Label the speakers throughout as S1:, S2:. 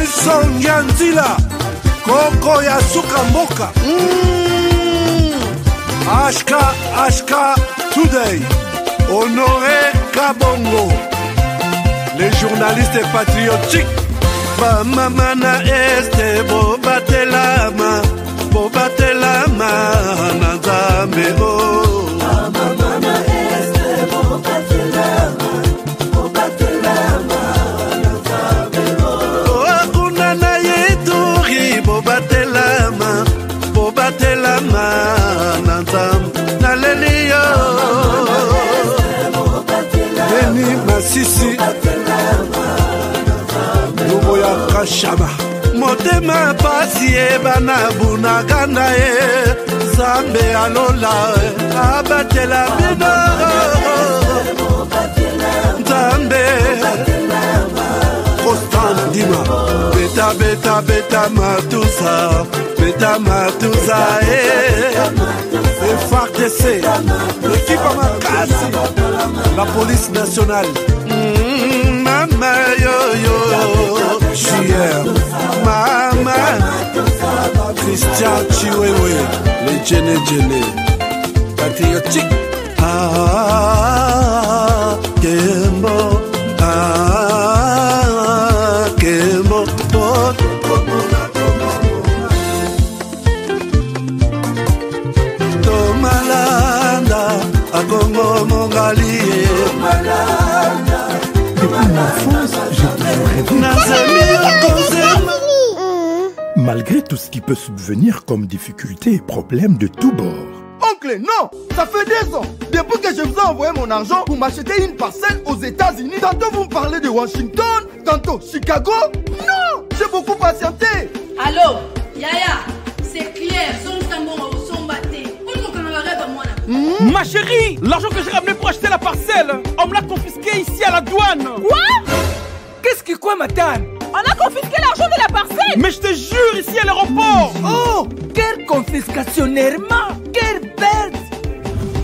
S1: Nelson Yanzila, Koko ya suka mboka. HK Today, Honoré Kabongo, les journalistes patriotiques. Bamamana este bobatelama, bobatelama nazambe o. Bamamana este bobatelama, bobatelama nazambe o. Akuna na yeturi bobatelama, bobatelama nazambe nalelio. Deni Masisi. Luboya Kashaba Motema pasi bana bunagana Zambe alola abatela bino Zambe Constant Dima Beta beta beta matusa Beta matusa FARDC l'équipe à Makassi la police nationale Mama yo yo Chier Mama Christian Chiwewe les Djene patriotique Kembo Kembo Tomalanda Akongo Mongali
S2: Depuis mon enfance, j'ai toujours rêvé. Malgré tout ce qui peut subvenir comme difficultés et problèmes de tous bords.
S3: Oncle, non! Ça fait 2 ans! Depuis que je vous ai envoyé mon argent pour m'acheter une parcelle aux États-Unis, tantôt vous me parlez de Washington, tantôt Chicago. Non! J'ai beaucoup patienté!
S4: Allô? Yaya, c'est clair, son tambon au son batté.
S5: Ma chérie, l'argent que j'ai ramené pour acheter la parcelle, on me l'a confisqué ici à la douane.
S6: Quoi?
S5: Qu'est-ce que quoi, Matane?
S6: On a confisqué l'argent de la parcelle.
S5: Mais je te jure, ici à l'aéroport.
S6: Oh, quelle confiscationnairement, quelle perte.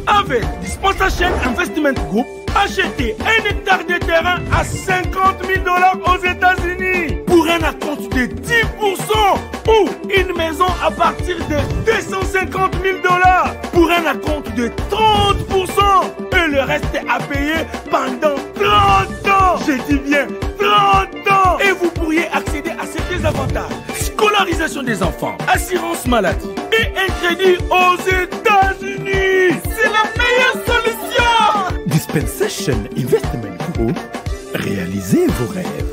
S5: Avec Dispensation Investment Group, achetez 1 hectare de terrain à 50 000 $ aux États-Unis pour un acompte de 10% ou une maison à partir de 250 000 $ pour un acompte de 30% et le reste à payer pendant 30 ans. Je dis bien 30 ans. Et vous pourriez accéder à ces avantages: scolarisation des enfants, assurance maladie et un crédit aux États-Unis. C'est la meilleure solution.
S2: Dispensation Investment Group, réalisez vos rêves.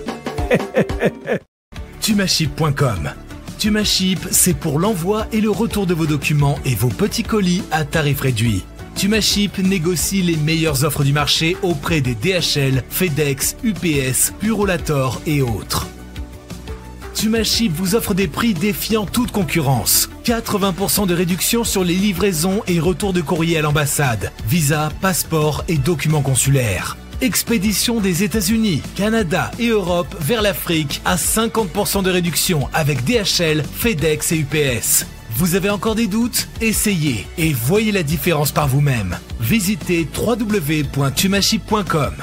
S7: Tumaship.com. Tumaship, c'est pour l'envoi et le retour de vos documents et vos petits colis à tarif réduit. Tumaship négocie les meilleures offres du marché auprès des DHL, FedEx, UPS, Purolator et autres. Tumaship vous offre des prix défiant toute concurrence. 80% de réduction sur les livraisons et retours de courrier à l'ambassade, visa, passeport et documents consulaires. Expédition des États-Unis, Canada et Europe vers l'Afrique à 50% de réduction avec DHL, FedEx et UPS. Vous avez encore des doutes? Essayez et voyez la différence par vous-même. Visitez www.tumaship.com.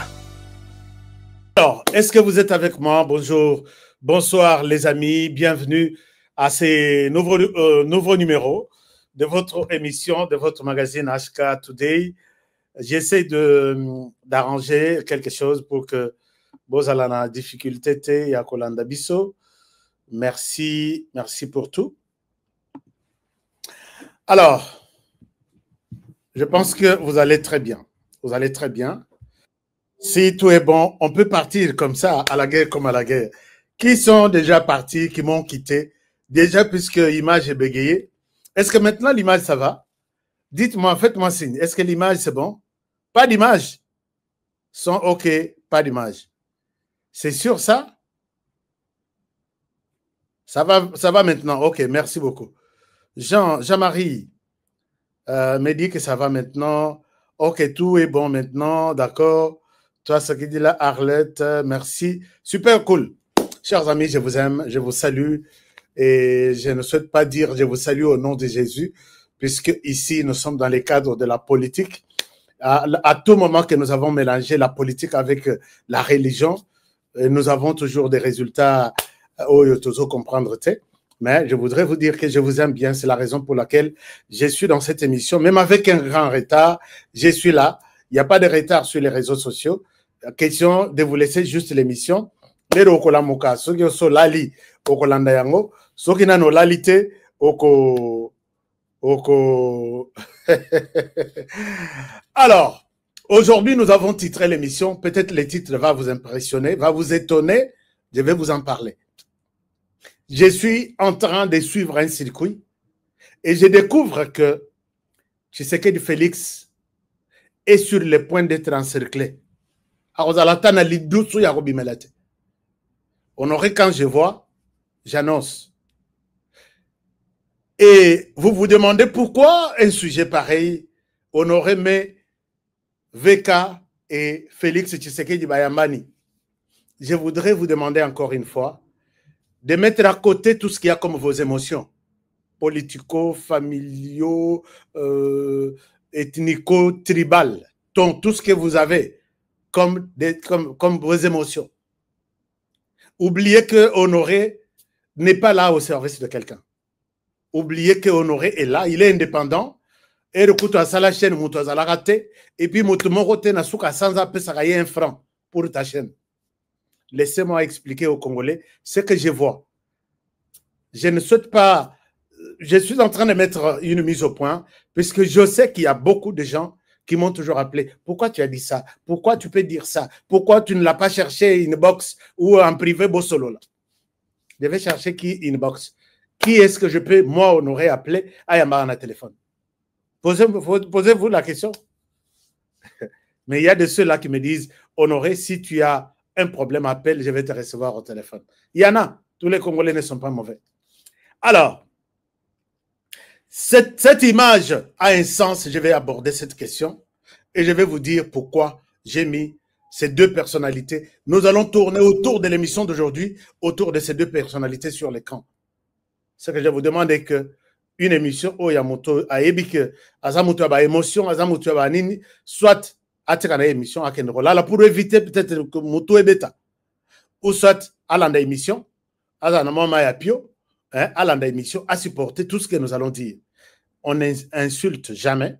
S8: Alors, est-ce que vous êtes avec moi? Bonjour, bonsoir les amis, bienvenue à ces nouveaux numéros de votre émission, de votre magazine HK Today. J'essaie d'arranger quelque chose pour que Bozalana difficulté et à Kolanda Bisso. Merci pour tout. Alors, je pense que vous allez très bien. Vous allez très bien. Si tout est bon, on peut partir comme ça, à la guerre comme à la guerre. Qui sont déjà partis, qui m'ont quitté, déjà puisque l'image est bégayée. Est-ce que maintenant l'image, ça va? Dites-moi, faites-moi signe. Est-ce que l'image, c'est bon? Pas d'image. Son OK, pas d'image. C'est sûr ça? Ça va maintenant. OK, merci beaucoup. Jean-Marie me dit que ça va maintenant. OK, tout est bon maintenant. D'accord. Toi, ce qui dit là, Arlette, merci. Super cool. Chers amis, je vous aime, je vous salue. Et je ne souhaite pas dire je vous salue au nom de Jésus, puisque ici, nous sommes dans les cadres de la politique. À tout moment que nous avons mélangé la politique avec la religion, nous avons toujours des résultats comprendre, mais je voudrais vous dire que je vous aime bien. C'est la raison pour laquelle je suis dans cette émission. Même avec un grand retard, je suis là. Il n'y a pas de retard sur les réseaux sociaux. La question de vous laisser juste l'émission. Alors, aujourd'hui, nous avons titré l'émission. Peut-être le titre va vous impressionner, va vous étonner. Je vais vous en parler. Je suis en train de suivre un circuit et je découvre que Tshisekedi Félix est sur le point d'être encerclé. Honoré, quand je vois, j'annonce. Et vous vous demandez pourquoi un sujet pareil, Honoré met VK et Félix Tshisekedi Bayambani. Je voudrais vous demander encore une fois de mettre à côté tout ce qu'il y a comme vos émotions, politico, familiaux, ethnico, tribal, donc tout ce que vous avez comme vos émotions. Oubliez que Honoré n'est pas là au service de quelqu'un. Oubliez que Honoré est là, il est indépendant. Et le coup à la chaîne, la raté. Et puis, sans un franc pour ta chaîne. Laissez-moi expliquer aux Congolais ce que je vois. Je ne souhaite pas... Je suis en train de mettre une mise au point, puisque je sais qu'il y a beaucoup de gens qui m'ont toujours appelé. Pourquoi tu as dit ça? Pourquoi tu peux dire ça? Pourquoi tu ne l'as pas cherché inbox ou en privé Bossolo là? Je vais chercher qui inbox. Qui est-ce que je peux, moi, Honoré, appeler à Yamara téléphone? Posez-vous la question. Mais il y a de ceux-là qui me disent, Honoré, si tu as un problème, appelle, je vais te recevoir au téléphone. Il y en a. Tous les Congolais ne sont pas mauvais. Alors, cette image a un sens. Je vais aborder cette question et je vais vous dire pourquoi j'ai mis ces deux personnalités. Nous allons tourner autour de l'émission d'aujourd'hui, autour de ces deux personnalités sur l'écran. Ce que je vous demande est que une émission, Oyamoto, a ébique, Azamoto a émotion, Azamoto a nini, soit à une émission à Kenrola, pour éviter peut-être que Moto et Beta, ou soit à l'anda émission, à la Pio, à l'anda émission, à supporter tout ce que nous allons dire. On n'insulte jamais,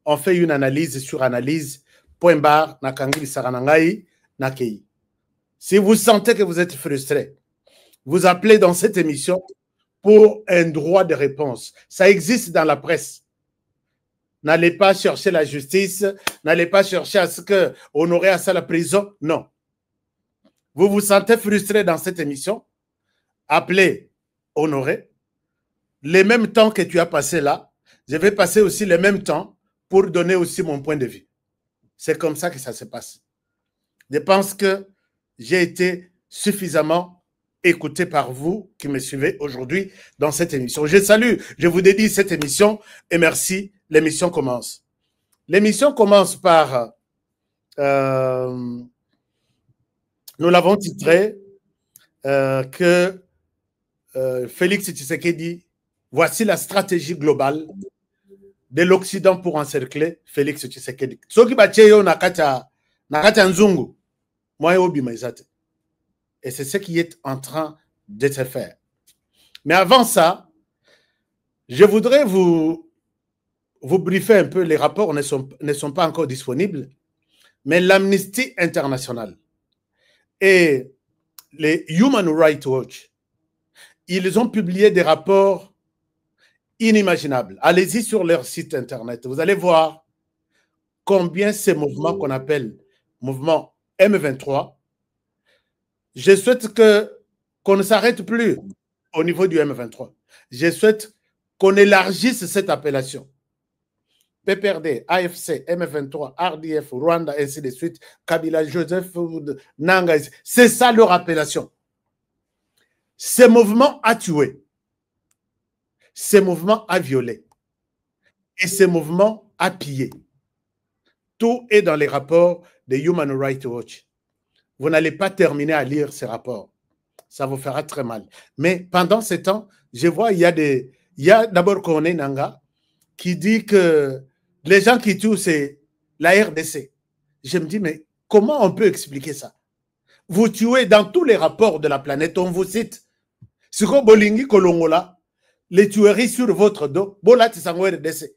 S8: on fait une analyse sur analyse, point barre, Nakangili Saranangai, Nakei. Si vous sentez que vous êtes frustré, vous appelez dans cette émission pour un droit de réponse. Ça existe dans la presse. N'allez pas chercher la justice, n'allez pas chercher à ce que Honoré à ça la prison. Non. Vous vous sentez frustré dans cette émission, appelez Honoré. Les mêmes temps que tu as passé là, je vais passer aussi le même temps pour donner aussi mon point de vue. C'est comme ça que ça se passe. Je pense que j'ai été suffisamment écouté par vous qui me suivez aujourd'hui dans cette émission. Je salue, je vous dédie cette émission et merci. L'émission commence. L'émission commence par, nous l'avons titré, que Félix Tshisekedi, voici la stratégie globale de l'Occident pour encercler Félix Tshisekedi. Et c'est ce qui est en train de se faire. Mais avant ça, je voudrais vous briefer un peu. Les rapports ne sont pas encore disponibles, mais l'Amnesty International et les Human Rights Watch, ils ont publié des rapports inimaginables. Allez-y sur leur site internet. Vous allez voir combien ces mouvements qu'on appelle mouvement M23, je souhaite qu'on ne s'arrête plus au niveau du M23. Je souhaite qu'on élargisse cette appellation. PPRD, AFC, M23, RDF, Rwanda, ainsi de suite, Kabila, Joseph, Nanga, c'est ça leur appellation. Ce mouvement a tué. Ce mouvement a violé. Et ce mouvement a pillé. Tout est dans les rapports de Human Rights Watch. Vous n'allez pas terminer à lire ces rapports. Ça vous fera très mal. Mais pendant ce temps, je vois, il y a d'abord Kone Nanga qui dit que les gens qui tuent, c'est la RDC. Je me dis, mais comment on peut expliquer ça? Vous tuez dans tous les rapports de la planète, on vous cite Siko bolingi kolongola, les tueries sur votre dos, bola tisango RDC.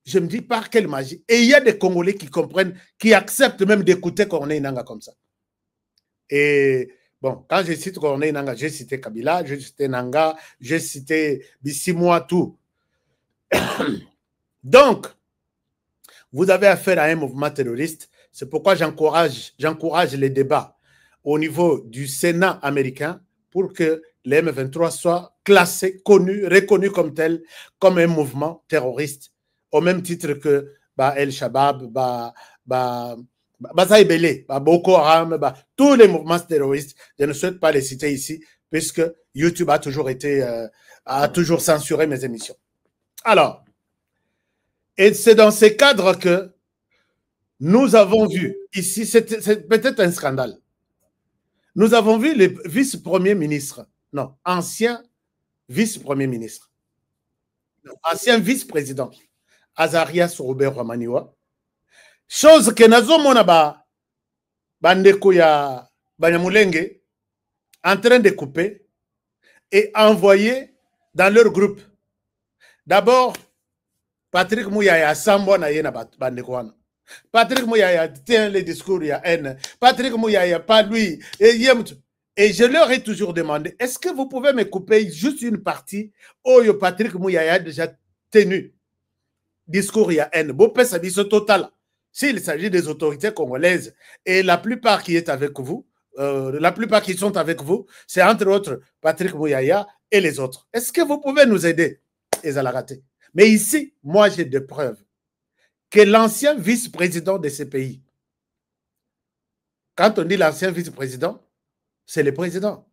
S8: Je me dis par quelle magie. Et il y a des Congolais qui comprennent, qui acceptent même d'écouter Corneille Nangaa comme ça. Et bon, quand je cite Corneille Nangaa, j'ai cité Kabila, j'ai cité Nangaa, j'ai cité Bissimoa, tout. Donc, vous avez affaire à un mouvement terroriste. C'est pourquoi j'encourage les débats au niveau du Sénat américain pour que les M23 soient classés, connus, reconnus comme tels, comme un mouvement terroriste, au même titre que El-Shabaab, Zaïbélé, Boko Haram, tous les mouvements terroristes. Je ne souhaite pas les citer ici, puisque YouTube a toujours censuré mes émissions. Alors, et c'est dans ces cadres que nous avons vu, ici, c'est peut-être un scandale, nous avons vu le vice-premier ministre, non, ancien vice-premier ministre, ancien vice-président, Azarias Robert Ramaniwa, chose que nazomona bandeko ya Banyamulenge en train de couper et envoyer dans leur groupe. D'abord, Patrick Mouyaya Sambo na yena bandeko wana. Patrick Mouyaya tient les discours, il y a haine. Patrick Mouyaya, pas lui. Et je leur ai toujours demandé, est-ce que vous pouvez me couper juste une partie où Patrick Mouyaya a déjà tenu discours, il y a haine. Bopé Sabiso total. S'il s'agit des autorités congolaises et la plupart qui est avec vous, la plupart qui sont avec vous, c'est entre autres Patrick Mouyaya et les autres. Est-ce que vous pouvez nous aider? Ils ont raté. Mais ici, moi j'ai des preuves que l'ancien vice-président de ce pays, quand on dit l'ancien vice-président, c'est le président.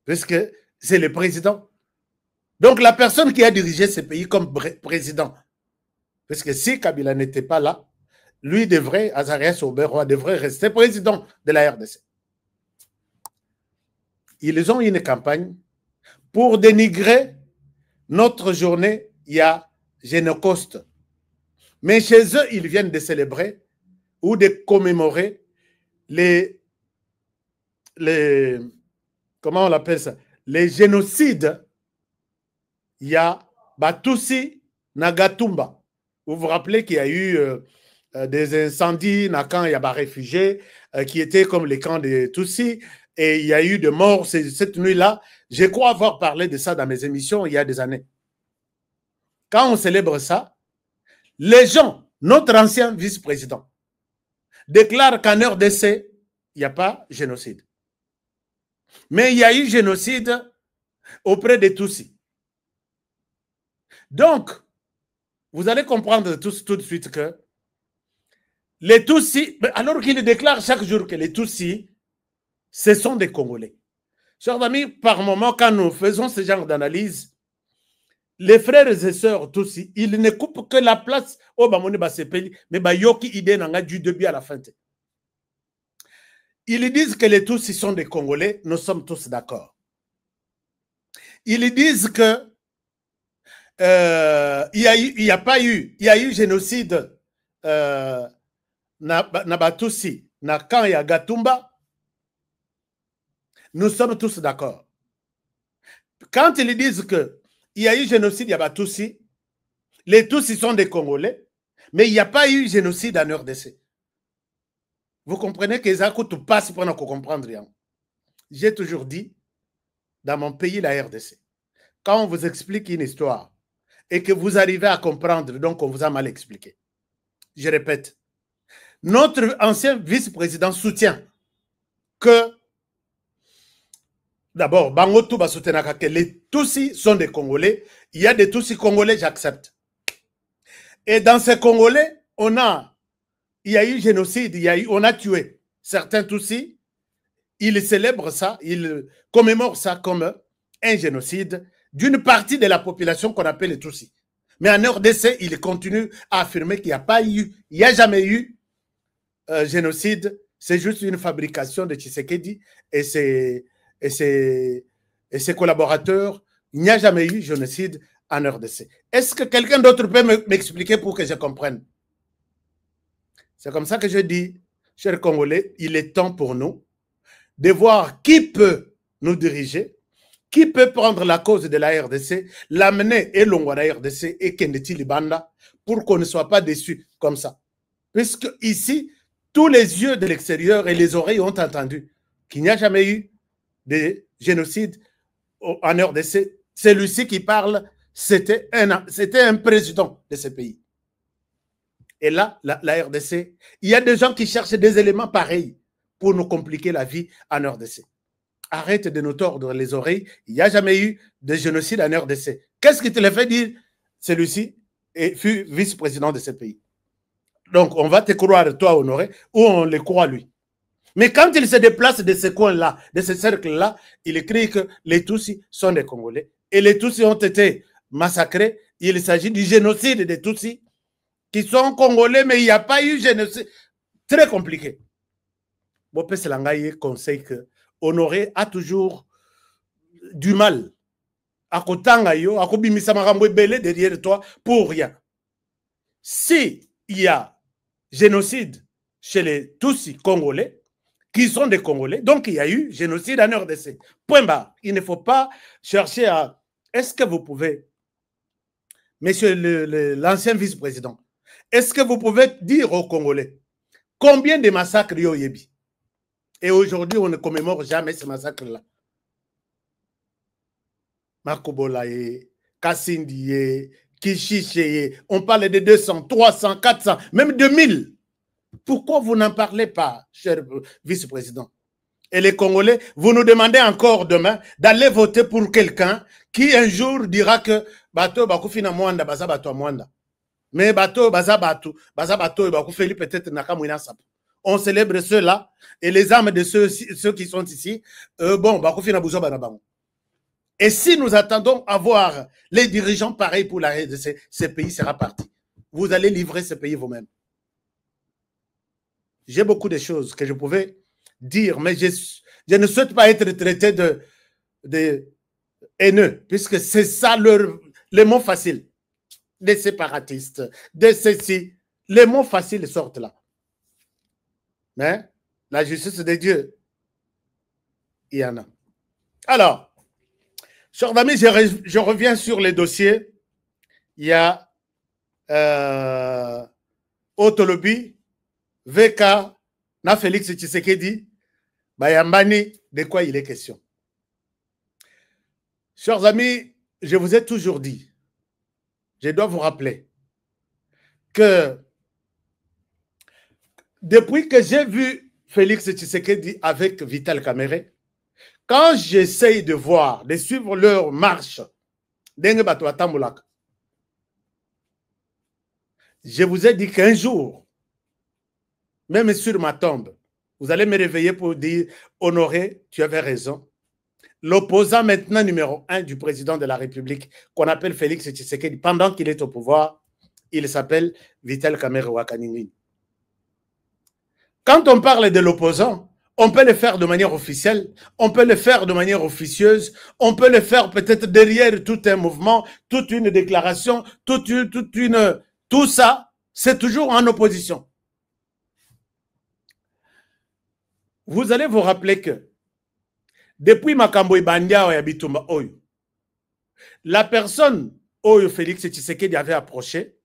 S8: Puisque c'est le président. Donc la personne qui a dirigé ce pays comme président, parce que si Kabila n'était pas là, lui devrait, Azarias Oberoi, devrait rester président de la RDC. Ils ont une campagne pour dénigrer notre journée, il y a Génocoste. Mais chez eux, ils viennent de célébrer ou de commémorer comment on l'appelle ça? Les génocides. Il y a Batusi Nagatumba. Vous vous rappelez qu'il y a eu des incendies dans camp, il y a des réfugiés qui étaient comme les camps de Tutsis et il y a eu des morts cette nuit-là. Je crois avoir parlé de ça dans mes émissions il y a des années. Quand on célèbre ça, les gens, notre ancien vice-président, déclare qu'en RDC, il n'y a pas génocide. Mais il y a eu génocide auprès des Tutsis. Donc, vous allez comprendre tout de suite que les Tutsis, alors qu'il déclare chaque jour que les Tutsis, ce sont des Congolais. Chers amis, par moment, quand nous faisons ce genre d'analyse, les frères et sœurs Tutsis, ils ne coupent que la place au Bamoni Basepeli, mais Bayoki idée n'a du début à la fin. Ils disent que les Tutsis sont des Congolais, nous sommes tous d'accord. Ils disent que il y a eu génocide na Batusi, na quand il y a Gatumba. Nous sommes tous d'accord. Quand ils disent que il y a eu génocide, il y a Batusi, les Tutsis sont des Congolais, mais il n'y a pas eu génocide en RDC. Vous comprenez que ça coûte pas pour nous comprendre rien. J'ai toujours dit, dans mon pays, la RDC, quand on vous explique une histoire et que vous arrivez à comprendre, donc on vous a mal expliqué. Je répète, notre ancien vice-président soutient que d'abord, Bangotou va soutenir que les Tutsis sont des Congolais. Il y a des Tutsis Congolais, j'accepte. Et dans ces Congolais, il y a eu génocide, on a tué certains Tutsis. Ils célèbrent ça, ils commémorent ça comme un génocide d'une partie de la population qu'on appelle les Tutsis. Mais en RDC, ils continuent à affirmer qu'il n'y a pas eu, il n'y a jamais eu génocide. C'est juste une fabrication de Tshisekedi et ses collaborateurs. Il n'y a jamais eu génocide en RDC. Est-ce que quelqu'un d'autre peut m'expliquer pour que je comprenne? C'est comme ça que je dis, chers Congolais, il est temps pour nous de voir qui peut nous diriger, Qui peut prendre la cause de la RDC, l'amener et l'ongo la RDC et Kendeti Libanda pour qu'on ne soit pas déçu comme ça? Puisque ici, tous les yeux de l'extérieur et les oreilles ont entendu qu'il n'y a jamais eu de génocide en RDC. Celui-ci qui parle, c'était un président de ce pays. Et là, la RDC, il y a des gens qui cherchent des éléments pareils pour nous compliquer la vie en RDC. Arrête de nous tordre les oreilles. Il n'y a jamais eu de génocide en RDC. Qu'est-ce qui te le fait dire? Celui-ci fut vice-président de ce pays. Donc, on va te croire, toi, Honoré, ou on le croit, lui. Mais quand il se déplace de ce coin-là, de ce cercle-là, il écrit que les Tutsis sont des Congolais. Et les Tutsis ont été massacrés. Il s'agit du génocide des Tutsis qui sont Congolais, mais il n'y a pas eu génocide. Très compliqué. Bopé Selangaye conseille que Honoré a toujours du mal à Kotangayo, à Kobimisa Marambo Belé derrière toi pour rien. Si il y a génocide chez les Tutsis congolais, qui sont des Congolais, donc il y a eu génocide en RDC. Point barre. Il ne faut pas chercher à... Est-ce que vous pouvez, monsieur l'ancien vice-président, est-ce que vous pouvez dire aux Congolais combien de massacres il y a eu? Et aujourd'hui, on ne commémore jamais ces massacres-là. Makobolaye, Kassindi, Kishiche, on parle de 200, 300, 400, même 2000. Pourquoi vous n'en parlez pas, cher vice-président? Et les Congolais, vous nous demandez encore demain d'aller voter pour quelqu'un qui un jour dira que bateau bakufina mwanda baza bato mwanda. Mais bateau baza bato bakufeli peut-être nakamwina sapo. On célèbre ceux-là et les âmes de ceux qui sont ici. Bon, bakufina buzo banabango. Et si nous attendons à voir les dirigeants pareils pour l'arrêt de ces pays, sera parti. Vous allez livrer ce pays vous-même. J'ai beaucoup de choses que je pouvais dire, mais je ne souhaite pas être traité de haineux, puisque c'est ça les mots faciles. Des séparatistes, de ceci. Les mots faciles sortent là. Mais la justice de Dieu, il y en a. Alors, chers amis, je reviens sur les dossiers. Il y a Otolobi, VK, na Félix Tshisekedi, Bayambani, de quoi il est question. Chers amis, je vous ai toujours dit, je dois vous rappeler que depuis que j'ai vu Félix Tshisekedi avec Vital Kamerhe, quand j'essaye de voir, de suivre leur marche, je vous ai dit qu'un jour, même sur ma tombe, vous allez me réveiller pour dire « Honoré, tu avais raison ». L'opposant maintenant numéro 1 du président de la République, qu'on appelle Félix Tshisekedi, pendant qu'il est au pouvoir, il s'appelle Vital Kamerhe Wakaningini. Quand on parle de l'opposant, on peut le faire de manière officielle, on peut le faire de manière officieuse, on peut le faire peut-être derrière tout un mouvement, toute une déclaration, tout ça, c'est toujours en opposition. Vous allez vous rappeler que depuis Makambo Ibandia et Bitumba Oyo, la personne Oyo Félix Tshisekedi avait approché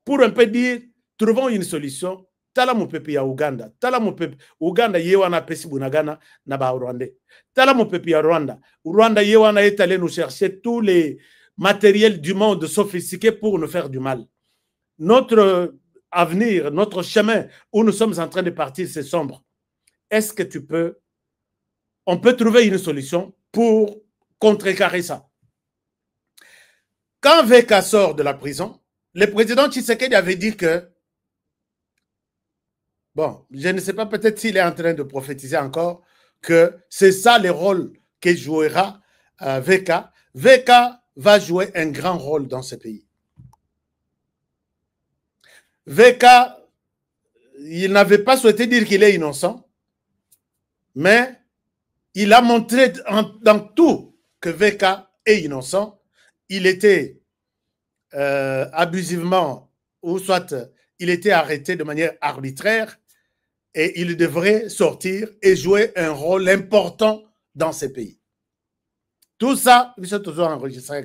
S8: pour un peu dire, trouvons une solution. Tala mopepe ya Uganda, tala mopepe Uganda yewana pesi bunagana na ba Rwandais. Tala mopepe ya Rwanda, Rwanda yewana est allé nous chercher tous les matériels du monde sophistiqués pour nous faire du mal. Notre avenir, notre chemin où nous sommes en train de partir, c'est sombre. Est-ce que on peut trouver une solution pour contrecarrer ça? Quand VK sort de la prison, le président Tshisekedi avait dit que bon, je ne sais pas, peut-être s'il est en train de prophétiser encore que c'est ça le rôle que jouera VK. VK va jouer un grand rôle dans ce pays. VK, il n'avait pas souhaité dire qu'il est innocent, mais il a montré dans tout que VK est innocent. Il était abusivement, ou soit il était arrêté de manière arbitraire, et il devrait sortir et jouer un rôle important dans ces pays. Tout ça, ils sont toujours enregistrés.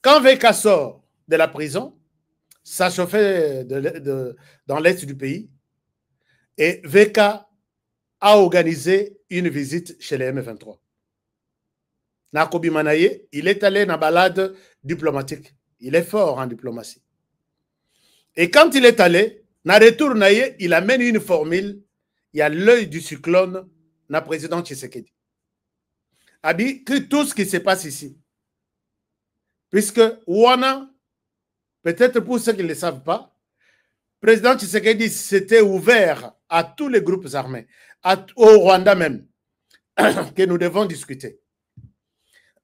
S8: Quand VK sort de la prison, ça chauffait dans l'est du pays, et VK a organisé une visite chez les M23. Nakobi Manaye, il est allé dans la balade diplomatique. Il est fort en diplomatie. Et quand il est allé, dans le retour, il amène une formule, il y a l'œil du cyclone, na président Tshisekedi. A dit que tout ce qui se passe ici, puisque Ouana, peut-être pour ceux qui ne le savent pas, le président Tshisekedi s'était ouvert à tous les groupes armés, au Rwanda même, que nous devons discuter.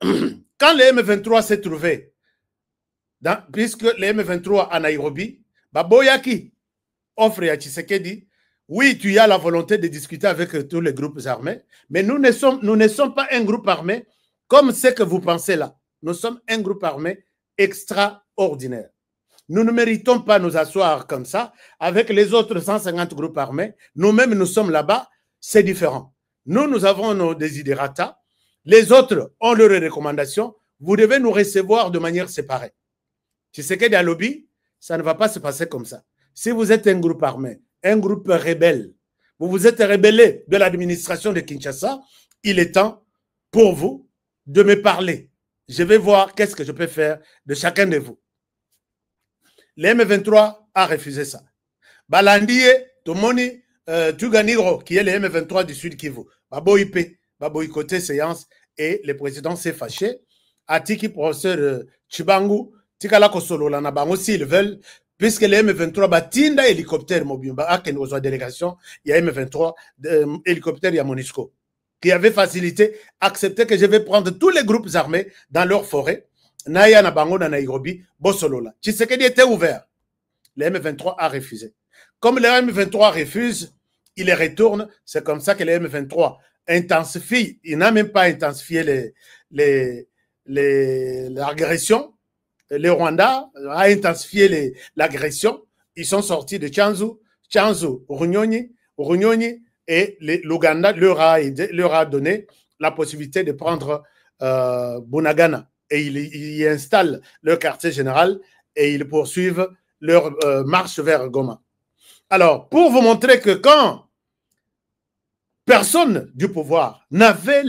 S8: Quand les M23 s'est trouvé, puisque les M23 à Nairobi, Baboyaki offre à Tshisekedi, oui, tu as la volonté de discuter avec tous les groupes armés, mais nous ne sommes pas un groupe armé comme ce que vous pensez là. Nous sommes un groupe armé extraordinaire. Nous ne méritons pas nous asseoir comme ça avec les autres 150 groupes armés. Nous-mêmes, nous sommes là-bas, c'est différent. Nous avons nos desiderata. Les autres ont leurs recommandations. Vous devez nous recevoir de manière séparée. Tshisekedi à lobby, ça ne va pas se passer comme ça. Si vous êtes un groupe armé, un groupe rebelle, vous vous êtes rebellé de l'administration de Kinshasa, il est temps pour vous de me parler. Je vais voir qu'est-ce que je peux faire de chacun de vous. Les M23 a refusé ça. Balandie, Tomoni, Tuganiro, qui est le M23 du Sud Kivu, Baboïpe, Baboïkoté séance, et le président s'est fâché. Atiki, professeur Chibangu, Tikala Kosolo, Lanabango, s'ils veulent, puisque les M23 batinda hélicoptère mobimba à nos délégation, il y a M23 hélicoptère, il y a Monisco, qui avait facilité, accepté que je vais prendre tous les groupes armés dans leur forêt. Naya Nabango na Nairobi, Bosolola. Tshisekedi était ouvert. Les M23 a refusé. Comme les M23 refusent, il les retourne. C'est comme ça que les M23 intensifient. Il n'a même pas intensifié l'agression. Le Rwanda a intensifié l'agression. Ils sont sortis de Tchanzu, Runyoni, et l'Ouganda leur a donné la possibilité de prendre Bunagana. Et ils y installent leur quartier général et ils poursuivent leur marche vers Goma. Alors, pour vous montrer que quand personne du pouvoir n'avait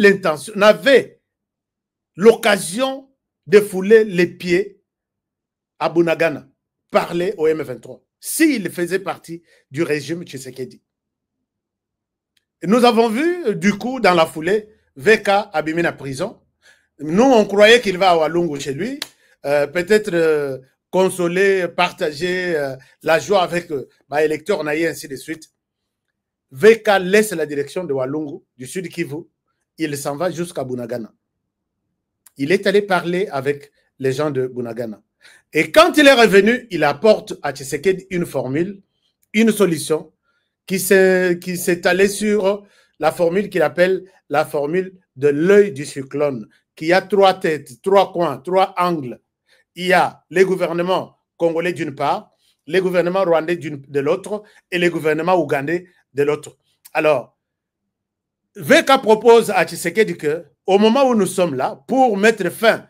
S8: l'occasion de fouler les pieds à Bunagana, parler au M23, s'il faisait partie du régime Tshisekedi. Nous avons vu, du coup, dans la foulée, VK abîmer la prison. Nous, on croyait qu'il va à Walungu chez lui, peut-être consoler, partager la joie avec l'électeur naïe, ainsi de suite. VK laisse la direction de Walungu, du Sud Kivu, il s'en va jusqu'à Bunagana. Il est allé parler avec les gens de Bunagana. Et quand il est revenu, il apporte à Tshisekedi une formule, une solution, qui s'est allée sur la formule qu'il appelle la formule de l'œil du cyclone, qui a 3 têtes, 3 coins, 3 angles. Il y a les gouvernements congolais d'une part, les gouvernements rwandais de l'autre et les gouvernements ougandais de l'autre. Alors, VK propose à Tshisekedi qu'au moment où nous sommes là, pour mettre fin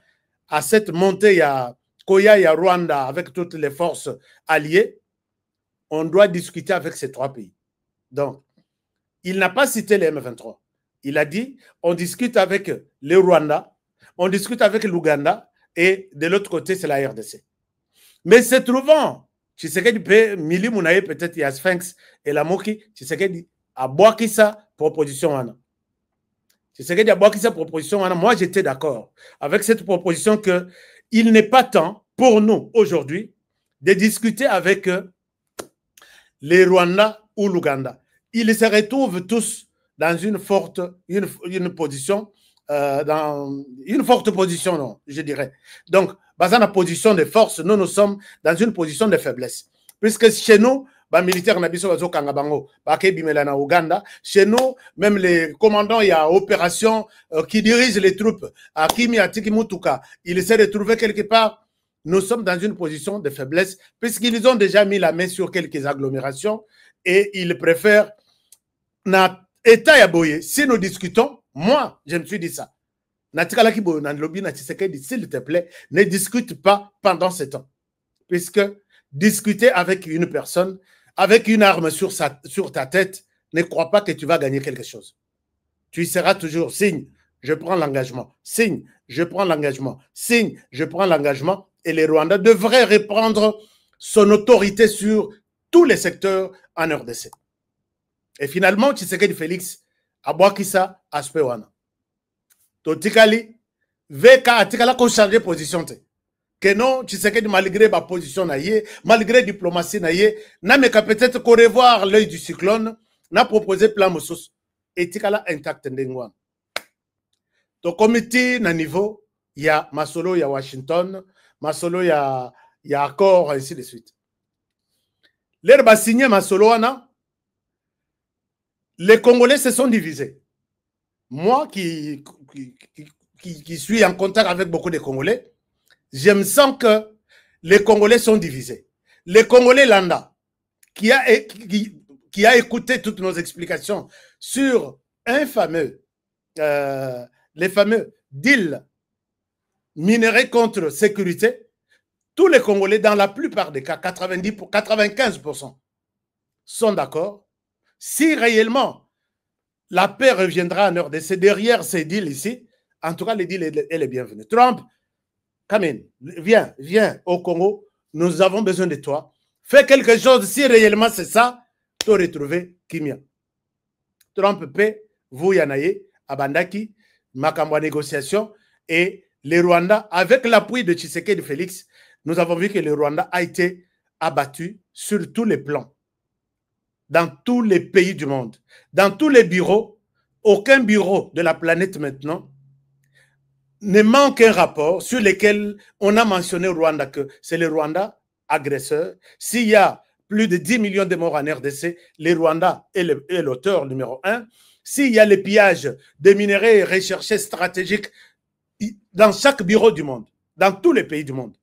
S8: à cette montée à Koya et à Rwanda avec toutes les forces alliées, on doit discuter avec ces 3 pays. Donc, il n'a pas cité les M23. Il a dit, on discute avec le Rwanda, on discute avec l'Ouganda et de l'autre côté, c'est la RDC. Mais se trouvant, Tshisekedi Mili Mounaye, peut-être il y a Sphinx et la Moki, Tshisekedi a boaki sa proposition. Tshisekedi a boaki sa proposition. Moi, j'étais d'accord avec cette proposition qu'il n'est pas temps pour nous aujourd'hui de discuter avec les Rwanda ou l'Ouganda. Ils se retrouvent tous dans une forte position, dans une forte position, non, je dirais. Donc, dans la position de force, nous sommes dans une position de faiblesse. Puisque chez nous, les militaires Ouganda, chez nous, même les commandants, il y a opération qui dirigent les troupes à Kimi, à Tikimutuka, ils se retrouvent quelque part. Nous sommes dans une position de faiblesse puisqu'ils ont déjà mis la main sur quelques agglomérations et ils préfèrent na État Yaboye. Si nous discutons, moi, je me suis dit ça. S'il te plaît, ne discute pas pendant ce temps. Puisque discuter avec une personne, avec une arme sur ta tête, ne crois pas que tu vas gagner quelque chose. Tu seras toujours signe, je prends l'engagement, signe, je prends l'engagement, signe, je prends l'engagement. Et le Rwanda devrait reprendre son autorité sur tous les secteurs en RDC. Et finalement, Tshisekedi Félix, Abouakissa, Aspewana. Totikali, VK, Atikala, qu'on change position. Que non, Tshisekedi, malgré ma position, malgré la diplomatie, n'a peut-être qu'au revoir l'œil du cyclone, n'a proposé plan Moussous. Et Tikala intact ndengwan. To comité na niveau, il y a Masolo, il y a Washington, Masolo, il y a accord, ainsi de suite. L'herbe a signé Masolo, les Congolais se sont divisés. Moi qui suis en contact avec beaucoup de Congolais, je me sens que les Congolais sont divisés. Les Congolais lambda, qui a écouté toutes nos explications sur les fameux deals minéraux contre sécurité, tous les Congolais, dans la plupart des cas, 95%, sont d'accord. Si réellement la paix reviendra en RDC derrière ces deals ici, en tout cas, le deal est bienvenu. Trump, Kamine, viens au Congo, nous avons besoin de toi. Fais quelque chose, si réellement c'est ça, tu retrouver Kimia. Trump paie, vous Yanaye, Abandaki, Makambwa négociation, et le Rwanda, avec l'appui de Tshisekedi Félix, nous avons vu que le Rwanda a été abattu sur tous les plans. Dans tous les pays du monde, dans tous les bureaux, aucun bureau de la planète maintenant ne manque un rapport sur lequel on a mentionné au Rwanda que c'est le Rwanda agresseur. S'il y a plus de 10 millions de morts en RDC, le Rwanda est l'auteur numéro 1. S'il y a le pillage de minerais recherchés stratégiques dans chaque bureau du monde, dans tous les pays du monde.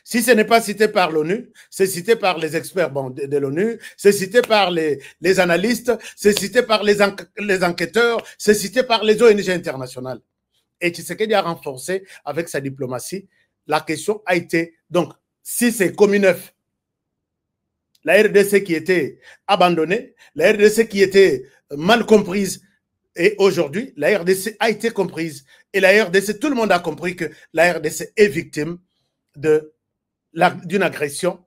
S8: Si ce n'est pas cité par l'ONU, c'est cité par les experts de l'ONU, c'est cité par les analystes, c'est cité par les enquêteurs, c'est cité par les ONG internationales. Et Tshisekedi a renforcé avec sa diplomatie. La question a été, donc, si c'est Communeuf, la RDC qui était abandonnée, la RDC qui était mal comprise, et aujourd'hui, la RDC a été comprise. Et la RDC, tout le monde a compris que la RDC est victime d'une agression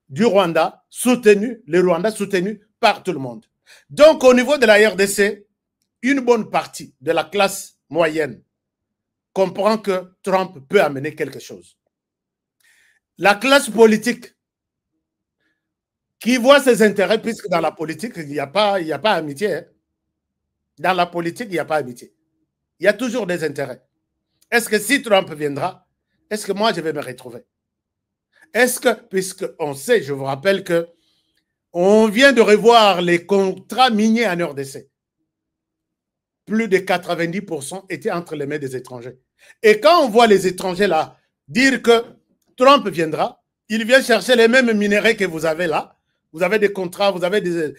S8: du Rwanda, le Rwanda soutenu par tout le monde. Donc, au niveau de la RDC, une bonne partie de la classe moyenne comprend que Trump peut amener quelque chose. La classe politique qui voit ses intérêts, puisque dans la politique, il n'y a pas amitié. Hein. Dans la politique, il n'y a pas amitié. Il y a toujours des intérêts. Est-ce que si Trump viendra, est-ce que moi, je vais me retrouver? Est-ce que, puisqu'on sait, je vous rappelle que on vient de revoir les contrats miniers en RDC. Plus de 90% étaient entre les mains des étrangers. Et quand on voit les étrangers là dire que Trump viendra, il vient chercher les mêmes minéraux que vous avez là. Vous avez des contrats, vous avez des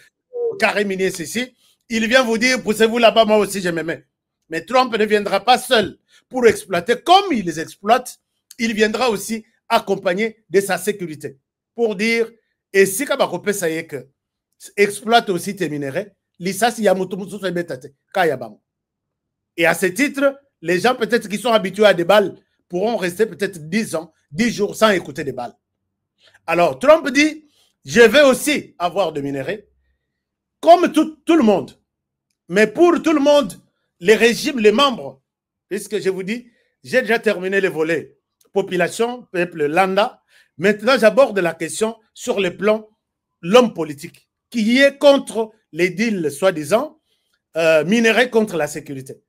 S8: carrés miniers ici. Il vient vous dire, poussez-vous là-bas, moi aussi je me mets. Mais Trump ne viendra pas seul pour exploiter. Comme il les exploite, il viendra aussi accompagné de sa sécurité. Pour dire, et si Kabakopé ça y est que exploite aussi tes minéraux, l'issas yamutumu se betate, kayabam. Et à ce titre, les gens peut-être qui sont habitués à des balles pourront rester peut-être 10 ans, 10 jours sans écouter des balles. Alors Trump dit, je vais aussi avoir des minéraux, comme tout le monde. Mais pour tout le monde, les régimes, les membres, puisque je vous dis, j'ai déjà terminé les volets population, peuple, lambda. Maintenant, j'aborde la question sur le plan l'homme politique, qui est contre les deals, soi-disant, minéraux contre la sécurité.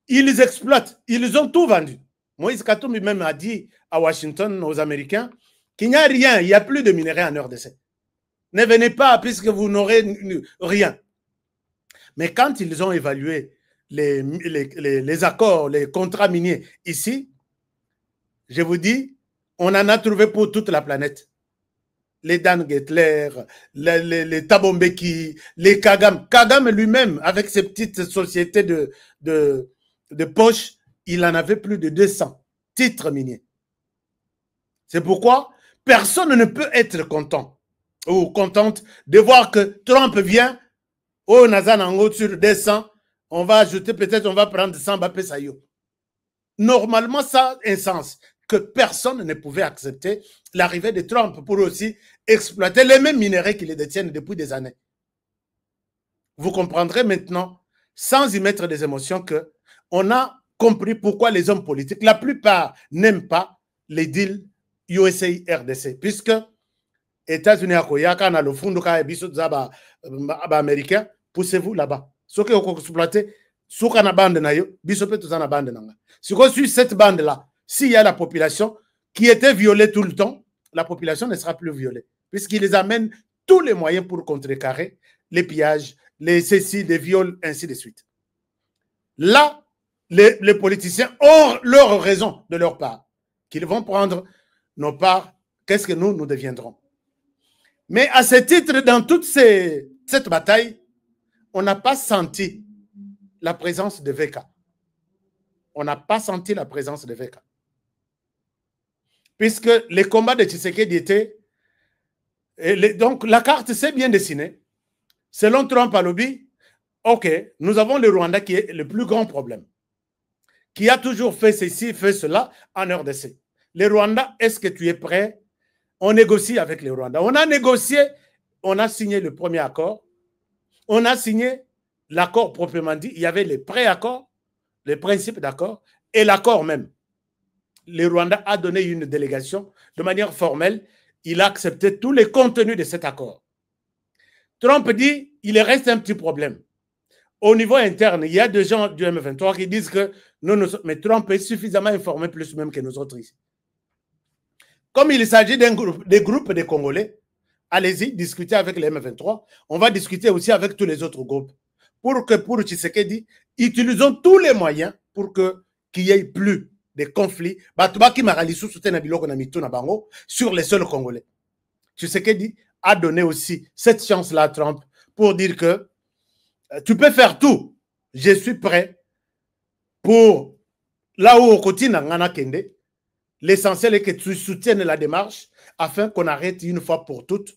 S8: Ils exploitent, ils ont tout vendu. Moïse Katumbi même a dit à Washington, aux Américains, qu'il n'y a rien, il n'y a plus de minerais en RDC. Ne venez pas puisque vous n'aurez rien. Mais quand ils ont évalué les accords, les contrats miniers ici, je vous dis, on en a trouvé pour toute la planète. Les Dan Gettler, les Tabombeki, les Kagame. Kagame lui-même, avec ses petites sociétés de de poche, il en avait plus de 200 titres miniers. C'est pourquoi personne ne peut être content ou contente de voir que Trump vient, oh, Nazanango sur 200, on va ajouter, peut-être on va prendre 100 Mbappé Sayo. Normalement, ça a un sens que personne ne pouvait accepter l'arrivée de Trump pour aussi exploiter les mêmes minéraux qui les détiennent depuis des années. Vous comprendrez maintenant, sans y mettre des émotions, que on a compris pourquoi les hommes politiques, la plupart n'aiment pas les deals USA-RDC, puisque États-Unis à Koyaka, on a le fond de américain, poussez-vous là-bas. Ce qui est exploité, ce qu'on a bande na yo, bisope tout en bande nanga. Si on suit cette bande-là, s'il y a la population qui était violée tout le temps, la population ne sera plus violée, puisqu'ils les amènent tous les moyens pour contrecarrer les pillages, les cécis, les viols, ainsi de suite. Là, les politiciens ont leur raison de leur part, qu'ils vont prendre nos parts, qu'est-ce que nous deviendrons. Mais à ce titre, dans toute cette bataille, on n'a pas senti la présence de VK. On n'a pas senti la présence de VK. Puisque les combats de Tshisekedi étaient... donc la carte s'est bien dessinée. Selon Trump à lobby, ok, nous avons le Rwanda qui est le plus grand problème, qui a toujours fait ceci, fait cela en RDC. Les Rwandais, est-ce que tu es prêt? On négocie avec les Rwandais. On a négocié, on a signé le premier accord, on a signé l'accord proprement dit, il y avait les pré-accords, les principes d'accord et l'accord même. Le Rwanda a donné une délégation de manière formelle, il a accepté tous les contenus de cet accord. Trump dit, il reste un petit problème. Au niveau interne, il y a des gens du M23 qui disent que mais Trump est suffisamment informé plus même que nous autres ici. Comme il s'agit des groupes de Congolais, allez-y, discutez avec les M23. On va discuter aussi avec tous les autres groupes. Pour Tshisekedi, utilisons tous les moyens pour qu'il n'y ait plus de conflits. Sur les seuls Congolais. Tshisekedi a donné aussi cette chance-là à Trump pour dire que tu peux faire tout. Je suis prêt pour là où au quotidien, l'essentiel est que tu soutiennes la démarche afin qu'on arrête une fois pour toutes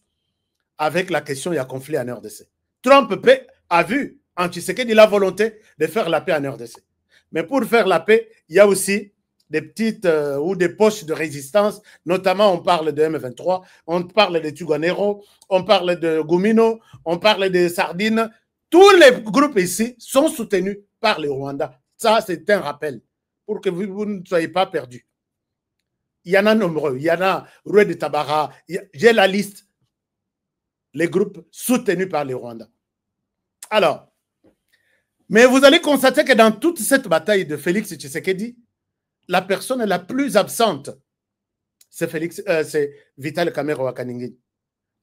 S8: avec la question il y a conflit en RDC. Trump a vu en Tshisekedi la volonté de faire la paix en RDC. Mais pour faire la paix, il y a aussi des petites ou des poches de résistance, notamment on parle de M23, on parle de Tuganero, on parle de Gumino, on parle de Sardine. Tous les groupes ici sont soutenus par les Rwandais. Ça, c'est un rappel pour que vous ne soyez pas perdus. Il y en a nombreux. Il y en a Roué de Tabara. J'ai la liste. Les groupes soutenus par les Rwandais. Alors, mais vous allez constater que dans toute cette bataille de Félix Tshisekedi, la personne la plus absente, c'est Vital Kamerhe wa Kaningini.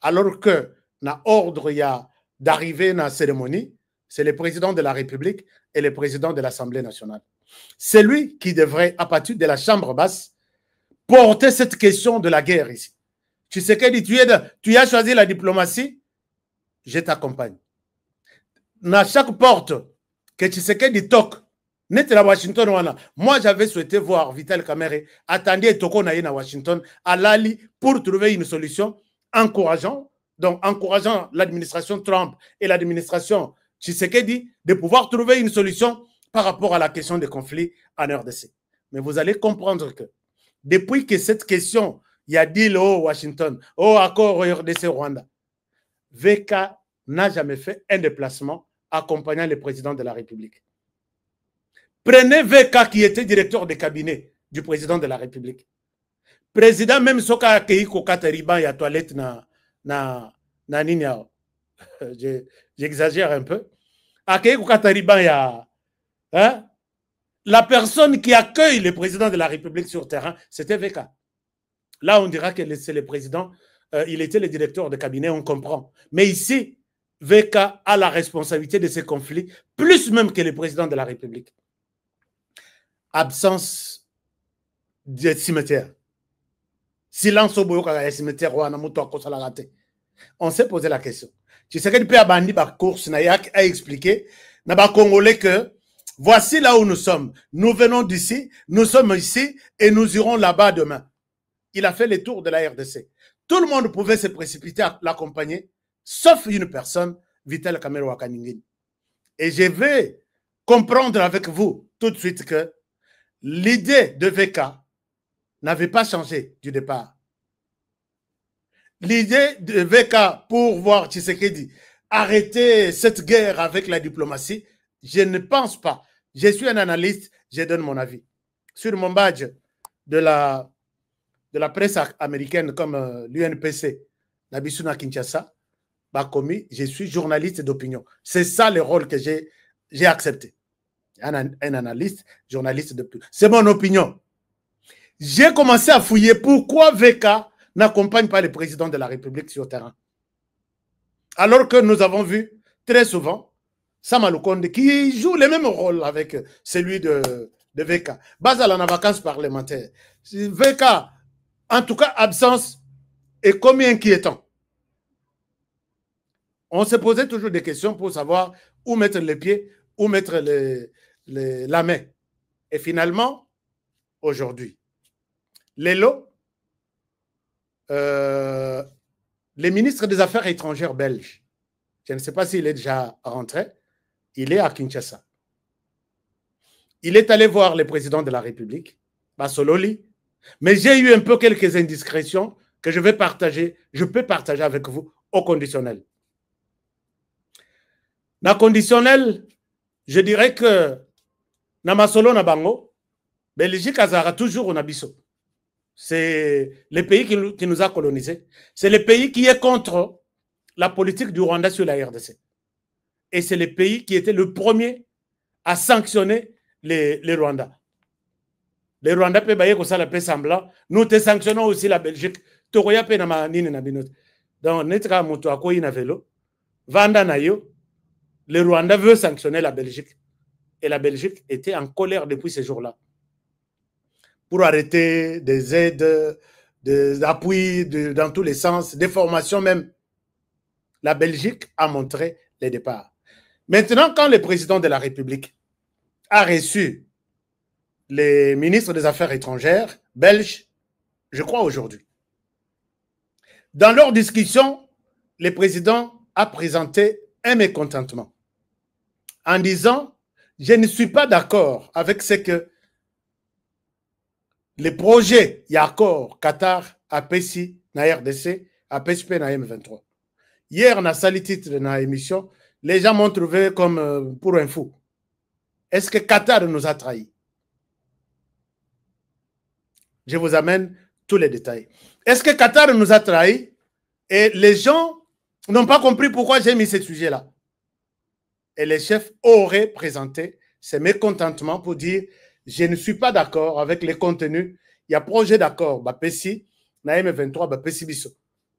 S8: Alors que, dans l'ordre d'arriver dans la cérémonie, c'est le président de la République et le président de l'Assemblée nationale. C'est lui qui devrait, à partir de la chambre basse, porter cette question de la guerre ici. Tshisekedi, tu as choisi la diplomatie, je t'accompagne. Dans chaque porte que Tshisekedi toque, net à Washington, moi j'avais souhaité voir Vital Kamerhe attendre Toko Naye à Washington, à Lali, pour trouver une solution encourageant l'administration Trump et l'administration Tshisekedi de pouvoir trouver une solution par rapport à la question des conflits en RDC. Mais vous allez comprendre que depuis que cette question, il y a deal au Washington, au accord au RDC Rwanda, VK n'a jamais fait un déplacement accompagnant le président de la République. Prenez VK qui était directeur de cabinet du président de la République. Président même soka accueilli Kokatariban et à toilette na Ninia. J'exagère un peu. Accueilli Kokatariban ya hein? La personne qui accueille le président de la République sur terrain, c'était VK. Là, on dira que c'est le président, il était le directeur de cabinet, on comprend. Mais ici, VK a la responsabilité de ces conflits, plus même que le président de la République. Absence de cimetière. Silence au bout de cimetière, on s'est posé la question. Tu sais que depuis Abandi, course a expliqué, n'a pas congolais que Voici là où nous sommes. Nous venons d'ici, nous sommes ici et nous irons là-bas demain. Il a fait le tour de la RDC. Tout le monde pouvait se précipiter à l'accompagner, sauf une personne, Vital Kamerhe Kaningini. Et je vais comprendre avec vous tout de suite que l'idée de VK n'avait pas changé du départ. L'idée de VK pour voir Tshisekedi arrêter cette guerre avec la diplomatie, je ne pense pas. Je suis un analyste, je donne mon avis. Sur mon badge de la presse américaine comme l'UNPC, Nabisuna Kinshasa, Bakomi, je suis journaliste d'opinion. C'est ça le rôle que j'ai accepté. Un analyste, journaliste d'opinion. C'est mon opinion. J'ai commencé à fouiller pourquoi VK n'accompagne pas le président de la République sur le terrain. Alors que nous avons vu très souvent Sama Lukonde qui joue le même rôle avec celui de VK. Basal en vacances parlementaires. VK, en tout cas, absence est comme inquiétant. On se posait toujours des questions pour savoir où mettre les pieds, où mettre la main. Et finalement, aujourd'hui, Lelo, le ministre des Affaires étrangères belge, je ne sais pas s'il est déjà rentré, il est à Kinshasa. Il est allé voir le président de la République, Basololi, mais j'ai eu un peu quelques indiscrétions que je peux partager avec vous au conditionnel. Dans le conditionnel, je dirais que Namasolo Nabango, Belgique Azara toujours au Nabiso. C'est le pays qui nous a colonisés. C'est le pays qui est contre la politique du Rwanda sur la RDC. Et c'est le pays qui était le premier à sanctionner les Rwandais. Les Rwandais peuvent bailler comme ça, la paix semblant. Nous te sanctionnons aussi la Belgique. Toroya pe na manini na binot. Donc, netra moto akoyi na vélo. Vanda na yo. Le Rwanda veut sanctionner la Belgique. Et la Belgique était en colère depuis ce jour-là. Pour arrêter des aides, des appuis dans tous les sens, des formations même. La Belgique a montré les départs. Maintenant, quand le président de la République a reçu les ministres des Affaires étrangères belges, je crois aujourd'hui, dans leur discussion, le président a présenté un mécontentement en disant « Je ne suis pas d'accord avec ce que les projets Yakor, Qatar, APC, na RDC, APSP, na M23. » Hier, on a sali titre dans l'émission, les gens m'ont trouvé comme pour un fou. Est-ce que Qatar nous a trahis? Je vous amène tous les détails. Est-ce que Qatar nous a trahis? Et les gens n'ont pas compris pourquoi j'ai mis ce sujet-là. Et les chefs auraient présenté ces mécontentements pour dire je ne suis pas d'accord avec les contenus. Il y a projet d'accord, BAPESI, na M23, BAPESI Bisso.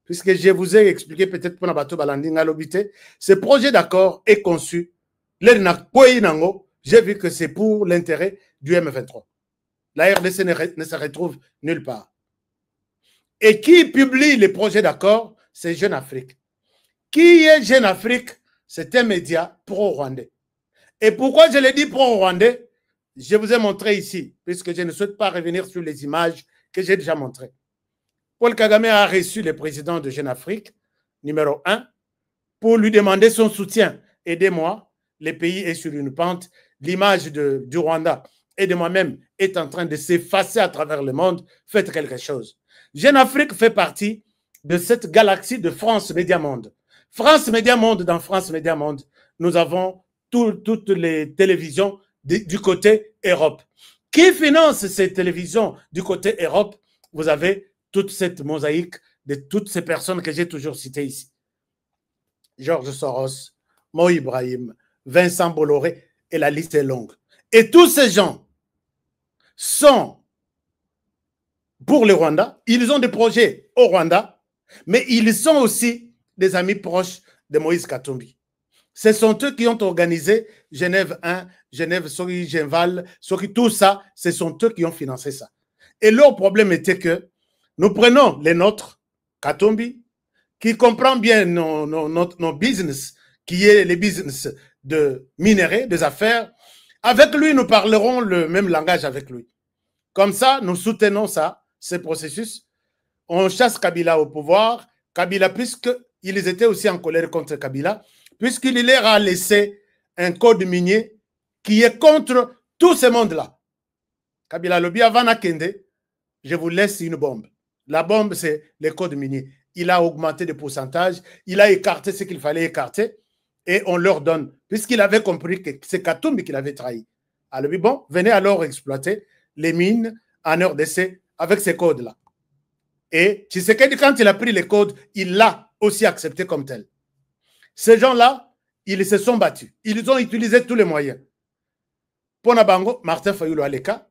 S8: Puisque je vous ai expliqué peut-être pour Nabato Balanding à l'obité, ce projet d'accord est conçu. J'ai vu que c'est pour l'intérêt du M23. La RDC ne se retrouve nulle part. Et qui publie les projets d'accord? C'est Jeune Afrique. Qui est Jeune Afrique? C'est un média pro-rwandais. Et pourquoi je l'ai dit pro-rwandais? Je vous ai montré ici, puisque je ne souhaite pas revenir sur les images que j'ai déjà montrées. Paul Kagame a reçu le président de Jeune Afrique, numéro 1, pour lui demander son soutien. Aidez-moi, le pays est sur une pente. L'image du Rwanda et de moi-même est en train de s'effacer à travers le monde. Faites quelque chose. Jeune Afrique fait partie de cette galaxie de France Média Monde. France Média Monde, dans France Média Monde, nous avons toutes les télévisions du côté Europe. Qui finance ces télévisions du côté Europe? Vous avez toute cette mosaïque de toutes ces personnes que j'ai toujours citées ici. Georges Soros, Mo Ibrahim, Vincent Bolloré, et la liste est longue. Et tous ces gens sont pour le Rwanda. Ils ont des projets au Rwanda, mais ils sont aussi des amis proches de Moïse Katumbi. Ce sont eux qui ont organisé Genève 1, Genève, Soki, Genval, Soki, tout ça, ce sont eux qui ont financé ça. Et leur problème était que nous prenons les nôtres, Katumbi, qui comprend bien nos business, qui est les business de minerais, des affaires, Avec lui, nous parlerons le même langage avec lui. Comme ça, nous soutenons ça, ce processus. On chasse Kabila au pouvoir. Kabila, puisqu'ils étaient aussi en colère contre Kabila, puisqu'il leur a laissé un code minier qui est contre tout ce monde-là. Kabila Lobi Avana Kende, je vous laisse une bombe. La bombe, c'est le code minier. Il a augmenté de pourcentage, il a écarté ce qu'il fallait écarter, et on leur donne, puisqu'il avait compris que c'est Katumbi qui l'avait trahi. Alors, bon, venez alors exploiter les mines en RDC avec ces codes-là. Et Tshisekedi, quand il a pris les codes, il l'a aussi accepté comme tel. Ces gens-là, ils se sont battus. Ils ont utilisé tous les moyens. Ponabango, Martin Fayulu Aleka.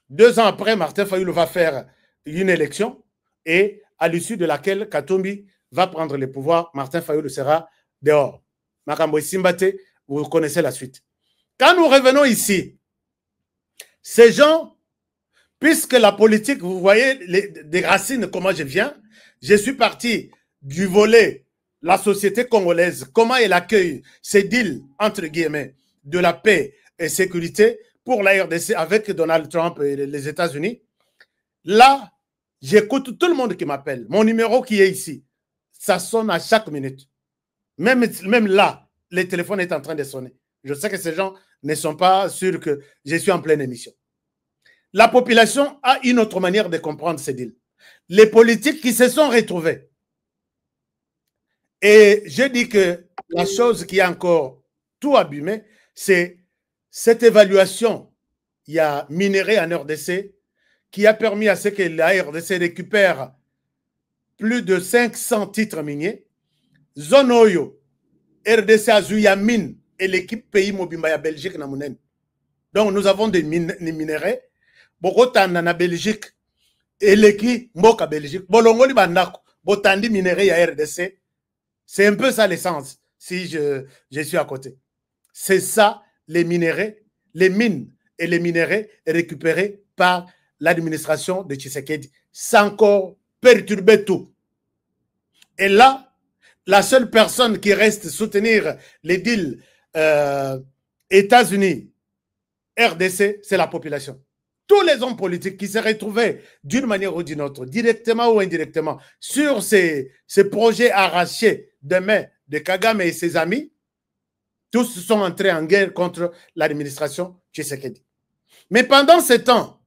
S8: 2 ans après, Martin Fayulu va faire une élection et à l'issue de laquelle Katumbi va prendre le pouvoir, Martin Fayulu sera dehors. Makambo Simbate, vous connaissez la suite. Quand nous revenons ici, ces gens, puisque la politique, vous voyez des racines, comment je viens, je suis parti du volet, la société congolaise, comment elle accueille ces deals, entre guillemets, de la paix et sécurité pour la RDC avec Donald Trump et les États-Unis. Là, j'écoute tout le monde qui m'appelle. Mon numéro qui est ici, ça sonne à chaque minute. Même là, le téléphone est en train de sonner. Je sais que ces gens ne sont pas sûrs que je suis en pleine émission. La population a une autre manière de comprendre ces deals. Les politiques qui se sont retrouvés. Et je dis que la chose qui a encore tout abîmé, c'est cette évaluation. Il y a minéré en RDC qui a permis à ce que la RDC récupère plus de 500 titres miniers. Zone Oyo, RDC Azuya mine et l'équipe pays Mobimba Belgique na Mounen. Donc nous avons des minéraux. Bokotan na Belgique et l'équipe Mboka Belgique. Bolongoli bandako, botandi minéraux ya RDC. C'est un peu ça l'essence si je suis à côté. C'est ça les minéraux, les mines et les minéraux récupérés par l'administration de Tshisekedi. Ça encore perturber tout. Et là, la seule personne qui reste soutenir les deals États-Unis, RDC, c'est la population. Tous les hommes politiques qui se retrouvaient d'une manière ou d'une autre, directement ou indirectement, sur ces projets arrachés de main de Kagame et ses amis, tous sont entrés en guerre contre l'administration Tshisekedi. Mais pendant ce temps,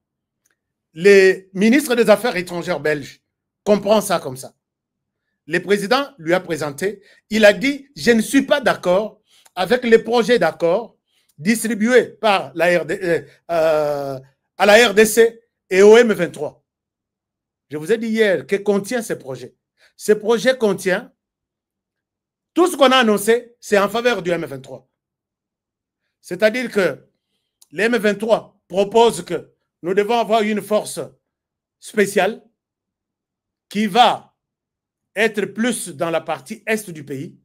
S8: le ministre des Affaires étrangères belge comprend ça comme ça. Le président lui a présenté, il a dit « Je ne suis pas d'accord avec les projets d'accord distribués par à la RDC et au M23. » Je vous ai dit hier que contient ce projet. Ce projet contient tout ce qu'on a annoncé, c'est en faveur du M23. C'est-à-dire que le M23 propose que nous devons avoir une force spéciale qui va être plus dans la partie est du pays,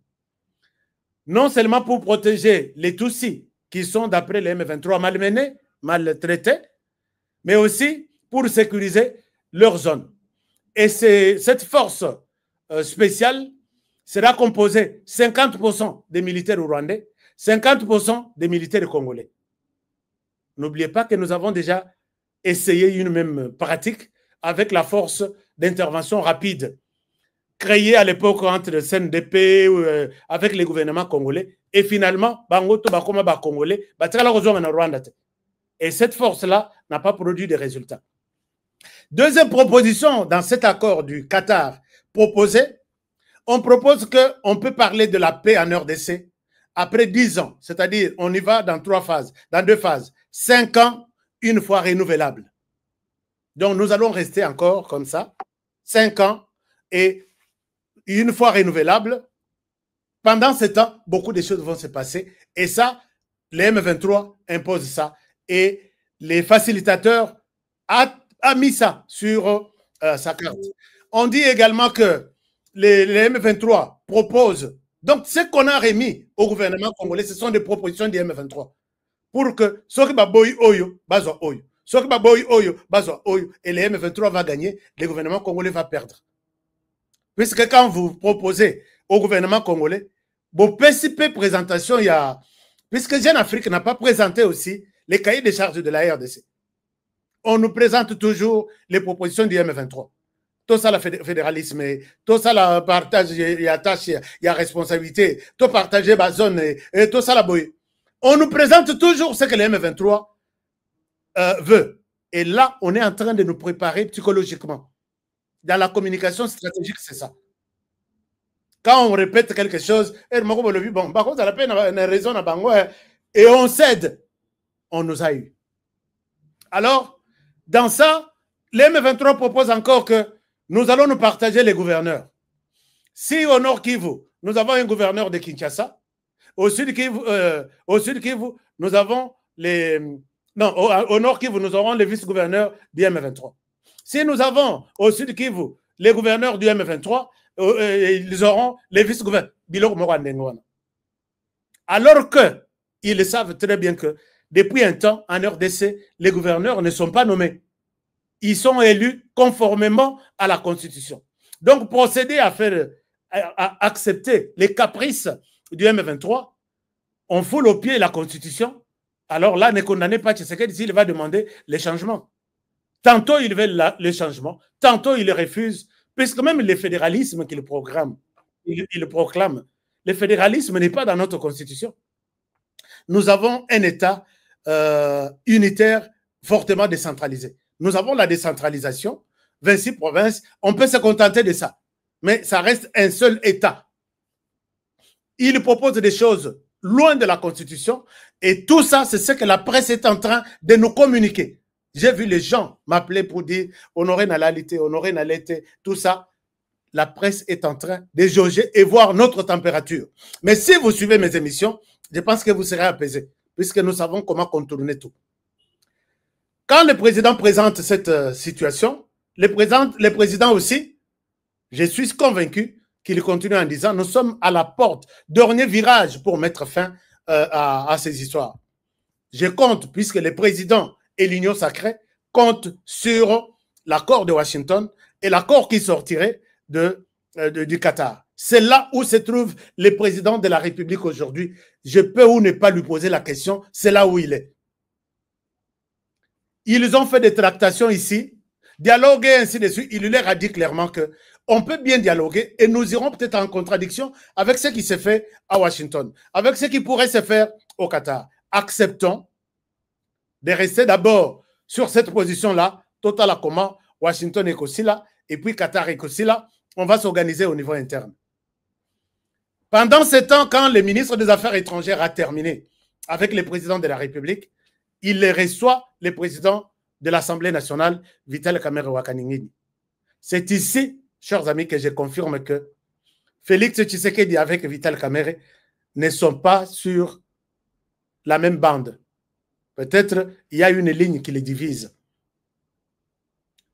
S8: non seulement pour protéger les Tutsis qui sont d'après le M23 malmenés, maltraités, mais aussi pour sécuriser leur zone. Et cette force spéciale sera composée 50% des militaires rwandais, 50% des militaires congolais. N'oubliez pas que nous avons déjà essayé une même pratique avec la force d'intervention rapide créée à l'époque entre le CNDP avec les gouvernements congolais. Et finalement, Congolais, et cette force-là n'a pas produit de résultats. Deuxième proposition dans cet accord du Qatar proposé, on propose qu'on peut parler de la paix en RDC après 10 ans, c'est-à-dire on y va dans 3 phases, dans 2 phases, 5 ans, une fois renouvelable. Donc nous allons rester encore comme ça, 5 ans et une fois renouvelable. Pendant ce temps, beaucoup de choses vont se passer et ça, le M23 impose ça et les facilitateurs a mis ça sur sa carte. On dit également que les M23 proposent, donc ce qu'on a remis au gouvernement congolais, ce sont des propositions du M23 pour que ceux qui baboy oyo, bazwa oyo, ceux qui baboy oyo, bazwa oyo, et le M23 va gagner, le gouvernement congolais va perdre. Puisque quand vous proposez au gouvernement congolais, vos PCP présentation, il y a, puisque Jeune Afrique n'a pas présenté aussi les cahiers des charges de la RDC. On nous présente toujours les propositions du M23. Tout ça, le fédéralisme, tout ça, le partage, il y a tâche, il y a responsabilité, tout partager la zone, et tout ça, la boue. On nous présente toujours ce que le M23 veut. Et là, on est en train de nous préparer psychologiquement. Dans la communication stratégique, c'est ça. Quand on répète quelque chose, et on cède, on nous a eu. Alors, dans ça, le M23 propose encore que nous allons nous partager les gouverneurs. Si au nord Kivu, nous avons un gouverneur de Kinshasa, au sud Kivu, nous avons les... Non, au nord Kivu, nous aurons les vice-gouverneurs du M23. Si nous avons au sud Kivu les gouverneurs du M23, ils auront les vice-gouverneurs. Alors qu'ils savent très bien que depuis un temps, en RDC, les gouverneurs ne sont pas nommés. Ils sont élus conformément à la Constitution. Donc, procéder à accepter les caprices du M23, on foule au pied la Constitution. Alors là, ne condamnez pas Tshisekedi s'il va demander les changements. Tantôt, ils veulent les changements, tantôt, ils les refusent, puisque même le fédéralisme qu'il proclame, le fédéralisme n'est pas dans notre Constitution. Nous avons un État unitaire fortement décentralisé. Nous avons la décentralisation, 26 provinces, on peut se contenter de ça, mais ça reste un seul État. Il propose des choses loin de la Constitution et tout ça, c'est ce que la presse est en train de nous communiquer. J'ai vu les gens m'appeler pour dire honorer Nalalité, honorer Nalete, tout ça. La presse est en train de jauger et voir notre température. Mais si vous suivez mes émissions, je pense que vous serez apaisés, puisque nous savons comment contourner tout. Quand le président présente cette situation, le président aussi, je suis convaincu qu'il continue en disant, nous sommes à la porte, dernier virage pour mettre fin à ces histoires. Je compte, puisque le président et l'Union sacrée comptent sur l'accord de Washington et l'accord qui sortirait du Qatar. C'est là où se trouve le président de la République aujourd'hui. Je peux ou ne pas lui poser la question, c'est là où il est. Ils ont fait des tractations ici, dialoguer ainsi de suite. Il leur a dit clairement qu'on peut bien dialoguer et nous irons peut-être en contradiction avec ce qui s'est fait à Washington, avec ce qui pourrait se faire au Qatar. Acceptons de rester d'abord sur cette position-là, total à comment Washington est aussi là, et puis Qatar est aussi là, on va s'organiser au niveau interne. Pendant ce temps, quand le ministre des Affaires étrangères a terminé avec le président de la République, il les reçoit, le président de l'Assemblée nationale, Vital Kamerhe Wakaningini. C'est ici, chers amis, que je confirme que Félix Tshisekedi avec Vital Kamerhe ne sont pas sur la même bande. Peut-être il y a une ligne qui les divise.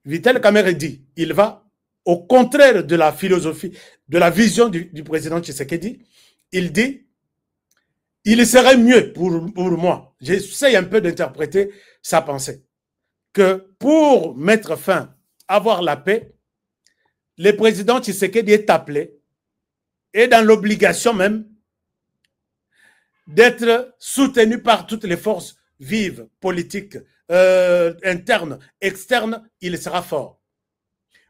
S8: Vital Kamerhe dit, il va au contraire de la philosophie, de la vision du président Tshisekedi. Il dit, il serait mieux pour moi, j'essaie un peu d'interpréter sa pensée, que pour mettre fin, avoir la paix, le président Tshisekedi est appelé, et dans l'obligation même, d'être soutenu par toutes les forces vives, politiques, internes, externes, il sera fort.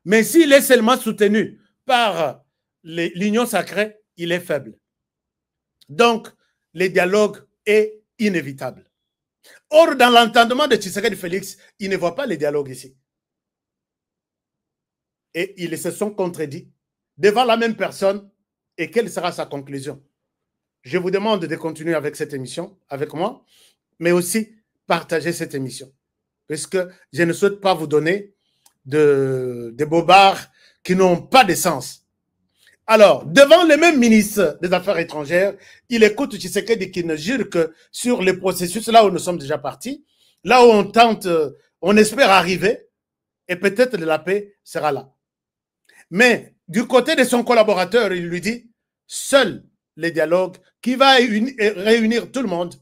S8: Mais s'il est seulement soutenu par l'Union sacrée, il est faible. Donc, le dialogue est inévitable. Or, dans l'entendement de Tshisekedi Félix, il ne voit pas le dialogue ici. Et ils se sont contredits devant la même personne. Et quelle sera sa conclusion? Je vous demande de continuer avec cette émission, avec moi, mais aussi partager cette émission. Parce que je ne souhaite pas vous donner des bobards qui n'ont pas de sens. Alors, devant le même ministre des Affaires étrangères, il écoute Tshisekedi qui ne jure que sur le processus, là où nous sommes déjà partis, là où on tente, on espère arriver, et peut-être la paix sera là. Mais du côté de son collaborateur, il lui dit, seul le dialogue qui va réunir tout le monde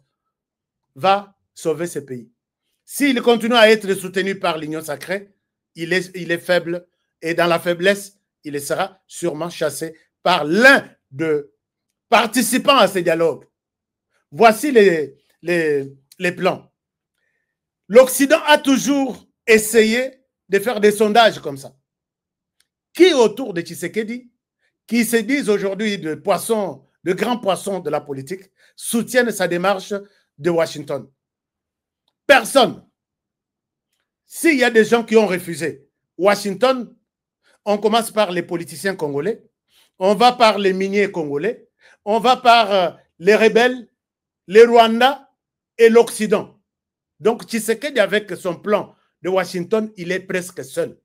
S8: va sauver ce pays. S'il continue à être soutenu par l'Union sacrée, il est faible, et dans la faiblesse, il sera sûrement chassé par l'un des participants à ce dialogue. Voici les plans. L'Occident a toujours essayé de faire des sondages comme ça. Qui autour de Tshisekedi, qui se disent aujourd'hui de poissons, de grands poissons de la politique, soutiennent sa démarche de Washington? Personne. S'il y a des gens qui ont refusé Washington, on commence par les politiciens congolais, on va par les miniers congolais, on va par les rebelles, les Rwandais et l'Occident. Donc Tshisekedi, avec son plan de Washington, il est presque seul,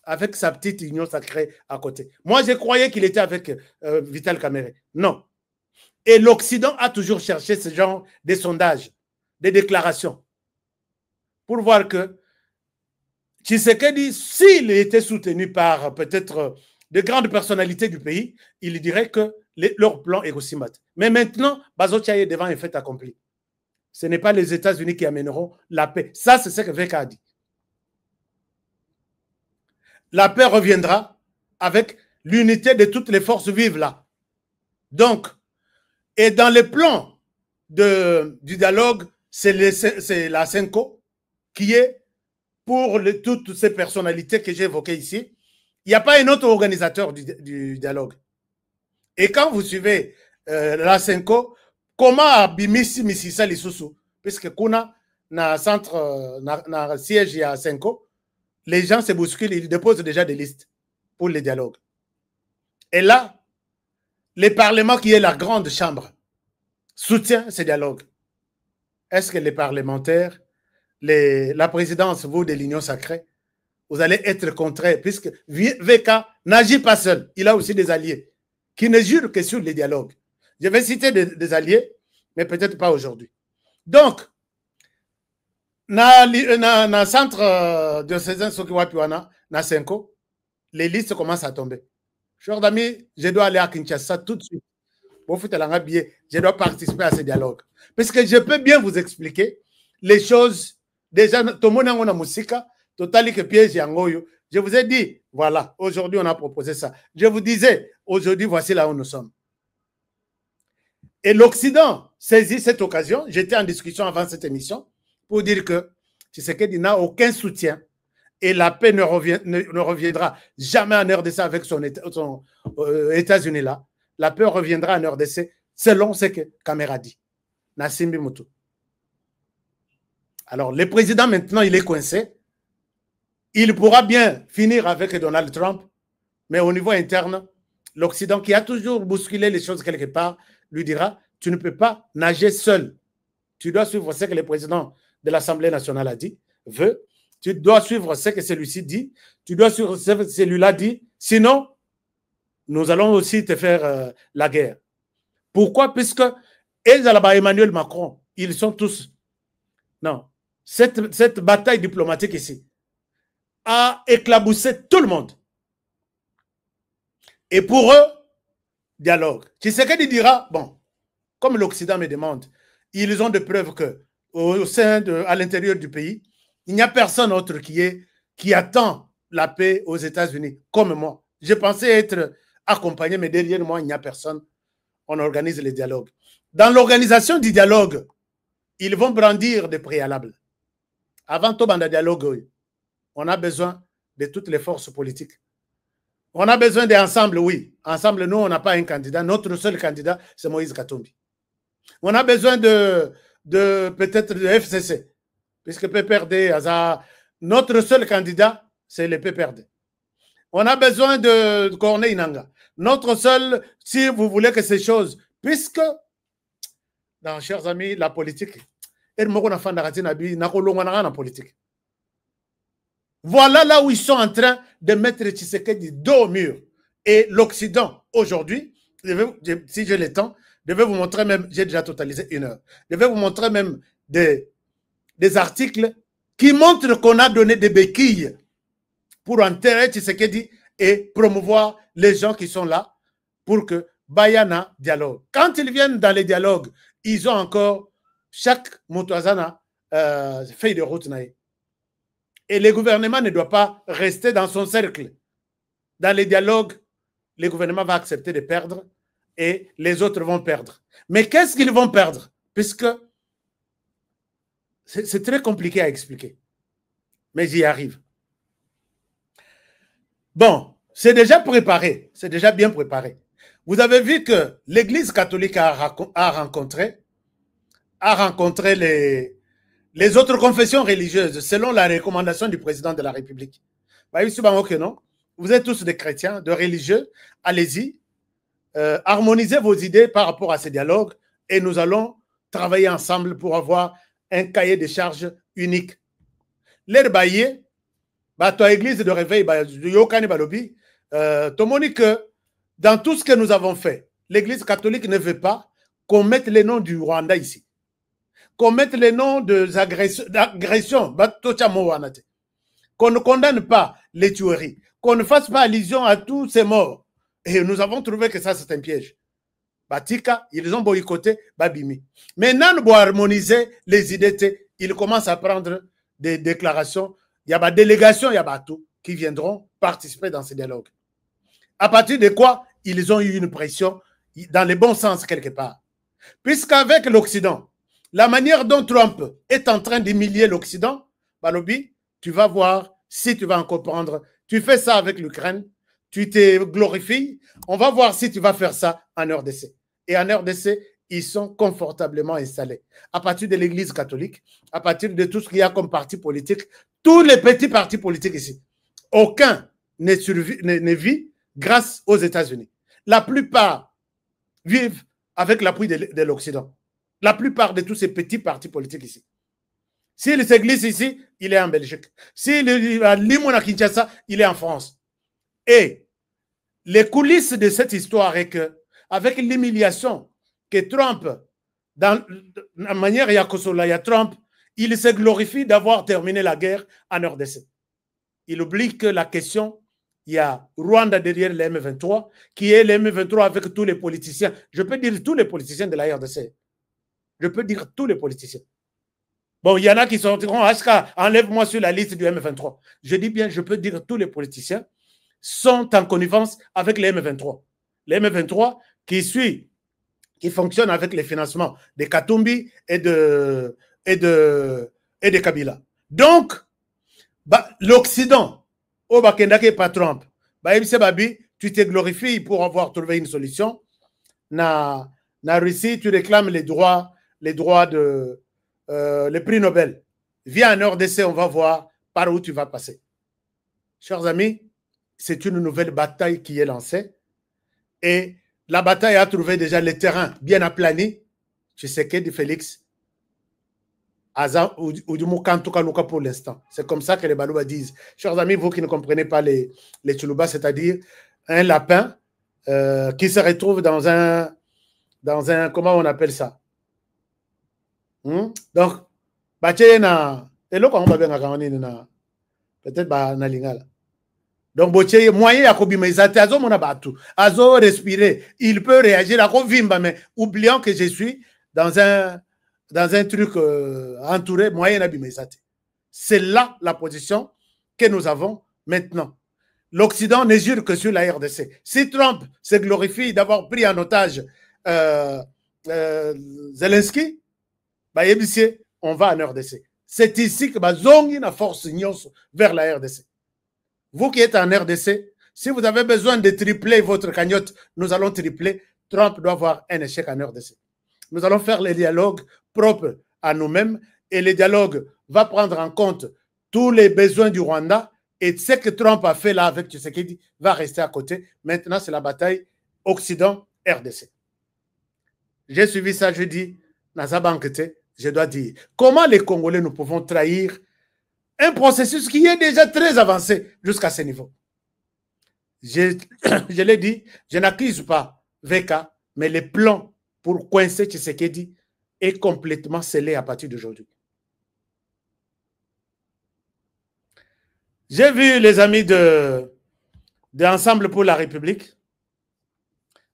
S8: avec sa petite union sacrée à côté. Moi, je croyais qu'il était avec Vital Kamerhe. Non. Et l'Occident a toujours cherché ce genre de sondages, de déclarations, pour voir que Tshisekedi, s'il était soutenu par peut-être de grandes personnalités du pays, il dirait que leur plan est aussi mat. Mais maintenant, Bazotia est devant un fait accompli. Ce n'est pas les États-Unis qui amèneront la paix. Ça, c'est ce que Veka a dit. La paix reviendra avec l'unité de toutes les forces vives là. Donc, et dans les plans du dialogue, c'est la CENCO qui est pour toutes ces personnalités que j'ai évoquées ici. Il n'y a pas un autre organisateur du dialogue. Et quand vous suivez la CENCO, comment Bimisi Misisa Lisusu, puisque Kuna na centre, na siège à CENCO, les gens se bousculent, ils déposent déjà des listes pour les dialogues. Et là, le Parlement, qui est la grande chambre, soutient ces dialogues. Est-ce que les parlementaires, la présidence, vous, de l'Union sacrée, vous allez être contraints, puisque VK n'agit pas seul, il a aussi des alliés qui ne jurent que sur les dialogues. Je vais citer des alliés, mais peut-être pas aujourd'hui. Donc, dans le centre de Cézanne Sokiwapiwana, dans Senko, les listes commencent à tomber. Chers amis, je dois aller à Kinshasa tout de suite. Je dois participer à ces dialogues. Parce que je peux bien vous expliquer les choses. Déjà, tout le monde a une musique, total que piège yangoyo. Je vous ai dit, voilà, aujourd'hui on a proposé ça. Je vous disais, aujourd'hui, voici là où nous sommes. Et l'Occident saisit cette occasion. J'étais en discussion avant cette émission pour dire que Tshisekedi n'a aucun soutien et la paix ne reviendra jamais en RDC avec son États-Unis là. La paix reviendra en RDC selon ce que Kamera dit. Nassimbi Moutou. Alors, le président maintenant, il est coincé. Il pourra bien finir avec Donald Trump, mais au niveau interne, l'Occident, qui a toujours bousculé les choses quelque part, lui dira, tu ne peux pas nager seul. Tu dois suivre ce que le président de l'Assemblée nationale a dit, veut. Tu dois suivre ce que celui-ci dit. Tu dois suivre ce que celui-là dit. Sinon, nous allons aussi te faire la guerre. Pourquoi? Puisque Emmanuel Macron, ils sont tous... Non. Cette bataille diplomatique ici a éclaboussé tout le monde. Et pour eux, dialogue. Tshisekedi dira, bon, comme l'Occident me demande, ils ont des preuves que à l'intérieur du pays, il n'y a personne autre qui attend la paix aux États-Unis, comme moi. Je pensais être accompagné, mais derrière moi, il n'y a personne. On organise les dialogues. Dans l'organisation du dialogue, ils vont brandir des préalables. Avant tout, dans le dialogue, on a besoin de toutes les forces politiques. On a besoin d'ensemble, oui. Ensemble, nous, on n'a pas un candidat. Notre seul candidat, c'est Moïse Katumbi. On a besoin peut-être de FCC, puisque PPRD, notre seul candidat, c'est le PPRD. On a besoin de Corneille Nangaa. Notre seul, si vous voulez que ces choses, puisque, chers amis, la politique, voilà là où ils sont en train de mettre Tshisekedi dos au mur. Et l'Occident, aujourd'hui, si j'ai le temps, je vais vous montrer même, j'ai déjà totalisé 1 heure, je vais vous montrer même des articles qui montrent qu'on a donné des béquilles pour enterrer Tshisekedi et promouvoir les gens qui sont là pour que Bayana dialogue. Quand ils viennent dans les dialogues, ils ont encore chaque Moutouazana feuille de route. Et le gouvernement ne doit pas rester dans son cercle. Dans les dialogues, le gouvernement va accepter de perdre et les autres vont perdre. Mais qu'est-ce qu'ils vont perdre? Puisque C'est très compliqué à expliquer. Mais j'y arrive. Bon, c'est déjà préparé. C'est déjà bien préparé. Vous avez vu que l'Église catholique a rencontré les autres confessions religieuses selon la recommandation du président de la République. Vous êtes tous des chrétiens, de religieux. Allez-y, harmonisez vos idées par rapport à ces dialogues et nous allons travailler ensemble pour avoir un cahier de charges unique. L'herbaillé, toi, église de réveil, Yokani Balobi, Tomoni que dans tout ce que nous avons fait, l'église catholique ne veut pas qu'on mette les noms du Rwanda ici, qu'on mette les noms des agressions, qu'on ne condamne pas les tueries, qu'on ne fasse pas allusion à tous ces morts. Et nous avons trouvé que ça, c'est un piège. Batika, ils ont boycotté Babimi. Maintenant, nous devons harmoniser les idées. Ils commencent à prendre des déclarations. Il y a des délégations, il y a tout qui viendront participer dans ces dialogues. À partir de quoi ils ont eu une pression dans le bon sens quelque part. Puisqu'avec l'Occident, la manière dont Trump est en train d'humilier l'Occident, Balobi, tu vas voir si tu vas encore prendre. Tu fais ça avec l'Ukraine, tu te glorifies. On va voir si tu vas faire ça en RDC. Et en RDC, ils sont confortablement installés. À partir de l'Église catholique, à partir de tout ce qu'il y a comme parti politique, tous les petits partis politiques ici, aucun ne vit grâce aux États-Unis. La plupart vivent avec l'appui de l'Occident. La plupart de tous ces petits partis politiques ici. S'il s'église ici, il est en Belgique. S'il est à Limon à Kinshasa, il est en France. Et les coulisses de cette histoire est que, avec l'humiliation que Trump, dans la manière il y a Trump, il se glorifie d'avoir terminé la guerre en RDC. Il oublie que la question, il y a Rwanda derrière les M23, qui est les M23 avec tous les politiciens. Je peux dire tous les politiciens de la RDC. Je peux dire tous les politiciens. Bon, il y en a qui sortiront, HK, enlève-moi sur la liste du M23. Je dis bien, je peux dire tous les politiciens sont en connivence avec les M23. Les M23 qui fonctionnent avec les financements de Katumbi et de Kabila. Donc, l'Occident, au Bakendake pas Trump, tu te glorifies pour avoir trouvé une solution. Na Russie, tu réclames les droits de le prix Nobel. Viens en RDC, on va voir par où tu vas passer. Chers amis, c'est une nouvelle bataille qui est lancée. Et la bataille a trouvé déjà le terrain bien aplani. Tshisekedi Félix, ou du Moukantuka Luka pour l'instant. C'est comme ça que les Balouba disent. Chers amis, vous qui ne comprenez pas les Tchoulouba, c'est-à-dire un lapin qui se retrouve dans un, comment on appelle ça? Donc, peut-être na lingala. Donc, moyen à azo respirer, il peut réagir à mais oubliant que je suis dans un truc entouré, moyen à c'est là la position que nous avons maintenant. L'Occident ne jure que sur la RDC. Si Trump se glorifie d'avoir pris en otage Zelensky, on va en RDC. C'est ici que Zongi na force vers la RDC. Vous qui êtes en RDC, si vous avez besoin de tripler votre cagnotte, nous allons tripler. Trump doit avoir un échec en RDC. Nous allons faire les dialogues propres à nous-mêmes et le dialogue va prendre en compte tous les besoins du Rwanda et ce que Trump a fait là avec Tshisekedi va rester à côté. Maintenant, c'est la bataille Occident-RDC. J'ai suivi ça jeudi dans sa banquette. Je dois dire, comment les Congolais nous pouvons trahir un processus qui est déjà très avancé jusqu'à ce niveau. Je l'ai dit, je n'accuse pas VK, mais le plan pour coincer Tshisekedi est complètement scellé à partir d'aujourd'hui. J'ai vu les amis d'Ensemble pour la République,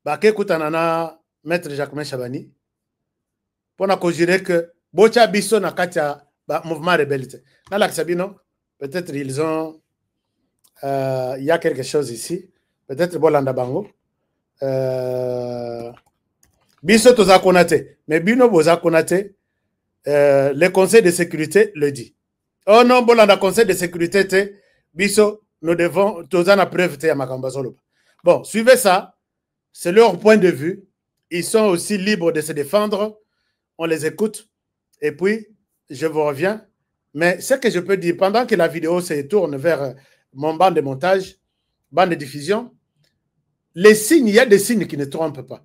S8: Baké Koutanana, Maître Jacquemin Chabani, pour nous dire que Bocha Bisso na katia mouvement rebelle. Dans l'Axabino, peut-être ils ont. Il y a quelque chose ici. Peut-être Bolanda Bango. Bisso toza konate. Mais bino boza konate. le Conseil de sécurité le dit. Oh non, bon, le Conseil de sécurité, biso, nous devons, tous en preuve, bon, suivez ça, c'est leur point de vue. Ils sont aussi libres de se défendre. On les écoute. Et puis, je vous reviens. Mais ce que je peux dire, pendant que la vidéo se tourne vers mon banc de montage, banc de diffusion, les signes, il y a des signes qui ne trompent pas.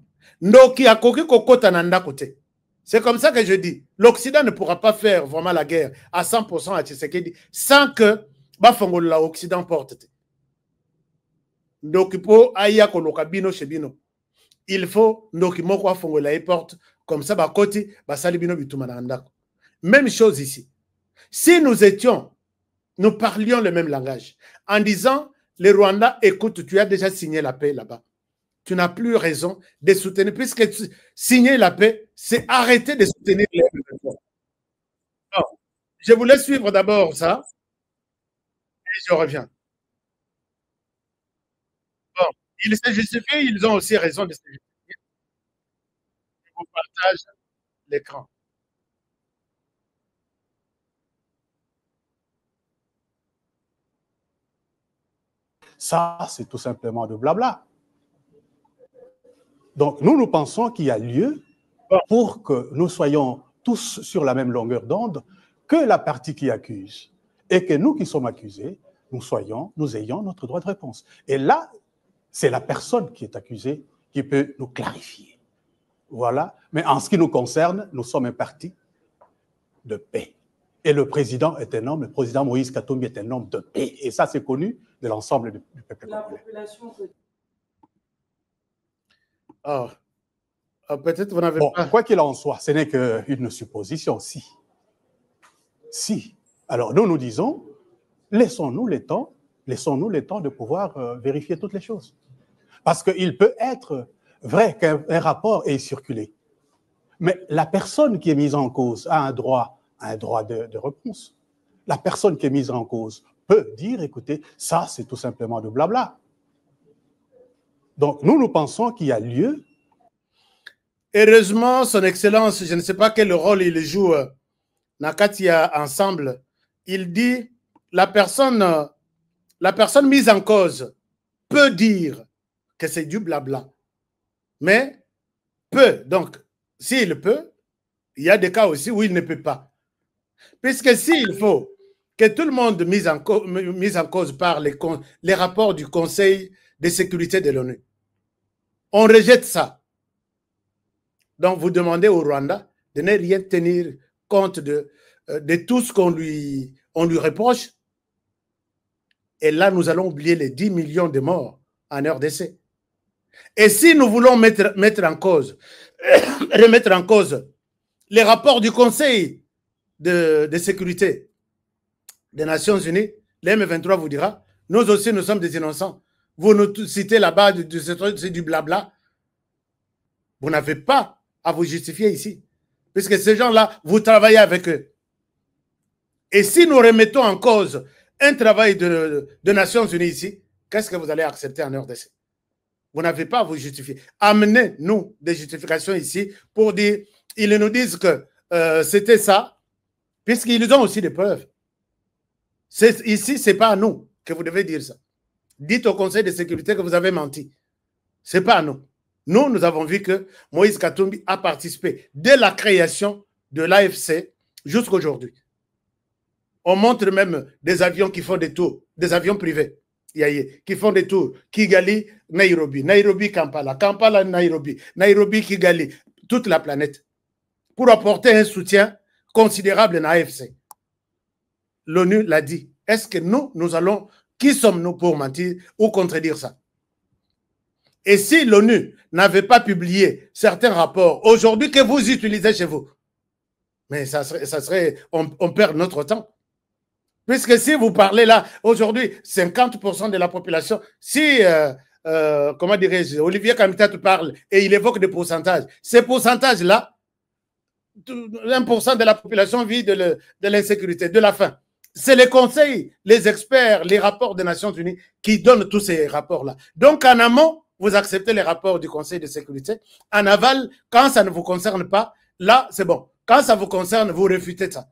S8: C'est comme ça que je dis. L'Occident ne pourra pas faire vraiment la guerre à 100% à Tshisekedi sans que l'Occident porte. Donc, il faut que porte comme ça, même chose ici. Si nous parlions le même langage, en disant, les Rwandais, écoute, tu as déjà signé la paix là-bas. Tu n'as plus raison de soutenir, puisque signer la paix, c'est arrêter de soutenir les M23. Je voulais suivre d'abord ça, et je reviens. Bon, ils se justifient, ils ont aussi raison de se justifier. Je vous partage l'écran.
S9: Ça, c'est tout simplement de blabla. Donc, nous pensons qu'il y a lieu pour que nous soyons tous sur la même longueur d'onde que la partie qui accuse. Et que nous qui sommes accusés, nous ayons notre droit de réponse. Et là, c'est la personne qui est accusée qui peut nous clarifier. Voilà. Mais en ce qui nous concerne, nous sommes un parti de paix. Et le président est un homme, le président Moïse Katumbi est un homme de paix. Et ça, c'est connu de l'ensemble du peuple congolais.
S8: Peut-être vous n'avez pas...
S9: Quoi qu'il en soit, ce n'est qu'une supposition, si. Alors, nous disons, laissons-nous le temps de pouvoir vérifier toutes les choses. Parce qu'il peut être vrai qu'un rapport est circulé. Mais la personne qui est mise en cause a un droit de réponse. La personne qui est mise en cause peut dire, écoutez, ça, c'est tout simplement de blabla. Donc, nous pensons qu'il y a lieu.
S8: Heureusement, son Excellence, je ne sais pas quel rôle il joue, Nakatia ensemble, il dit, la personne mise en cause peut dire que c'est du blabla. Mais peut, donc, s'il peut, il y a des cas aussi où il ne peut pas. Puisque s'il faut que tout le monde mise en cause par les rapports du Conseil de sécurité de l'ONU, on rejette ça. Donc, vous demandez au Rwanda de ne rien tenir compte de tout ce qu'on lui reproche. Et là, nous allons oublier les 10 millions de morts en RDC. Et si nous voulons remettre en cause les rapports du Conseil de sécurité des Nations Unies, l'M23 vous dira, nous aussi, nous sommes des innocents. Vous nous citez là-bas, c'est du blabla. Vous n'avez pas à vous justifier ici. Puisque ces gens-là, vous travaillez avec eux. Et si nous remettons en cause un travail de Nations Unies ici, qu'est-ce que vous allez accepter en RDC? Vous n'avez pas à vous justifier. Amenez-nous des justifications ici pour dire, ils nous disent que c'était ça, puisqu'ils ont aussi des preuves. Ici, ce n'est pas à nous que vous devez dire ça. Dites au Conseil de sécurité que vous avez menti. Ce n'est pas à nous. Nous avons vu que Moïse Katumbi a participé dès la création de l'AFC jusqu'à aujourd'hui. On montre même des avions qui font des tours, des avions privés, qui font des tours. Kigali, Nairobi, Nairobi, Kampala, Kampala, Nairobi, Nairobi, Kigali, toute la planète, pour apporter un soutien considérable à l'AFC. L'ONU l'a dit. Est-ce que nous allons, qui sommes-nous pour mentir ou contredire ça? Et si l'ONU n'avait pas publié certains rapports aujourd'hui que vous utilisez chez vous, mais ça serait on perd notre temps. Puisque si vous parlez là, aujourd'hui, 50% de la population, si, comment dirais-je, Olivier Kamitat parle et il évoque des pourcentages, ces pourcentages-là, 1% de la population vit de l'insécurité, de la faim. C'est les conseils, les experts, les rapports des Nations Unies qui donnent tous ces rapports-là. Donc, en amont, vous acceptez les rapports du Conseil de sécurité. En aval, quand ça ne vous concerne pas, là, c'est bon. Quand ça vous concerne, vous réfutez ça.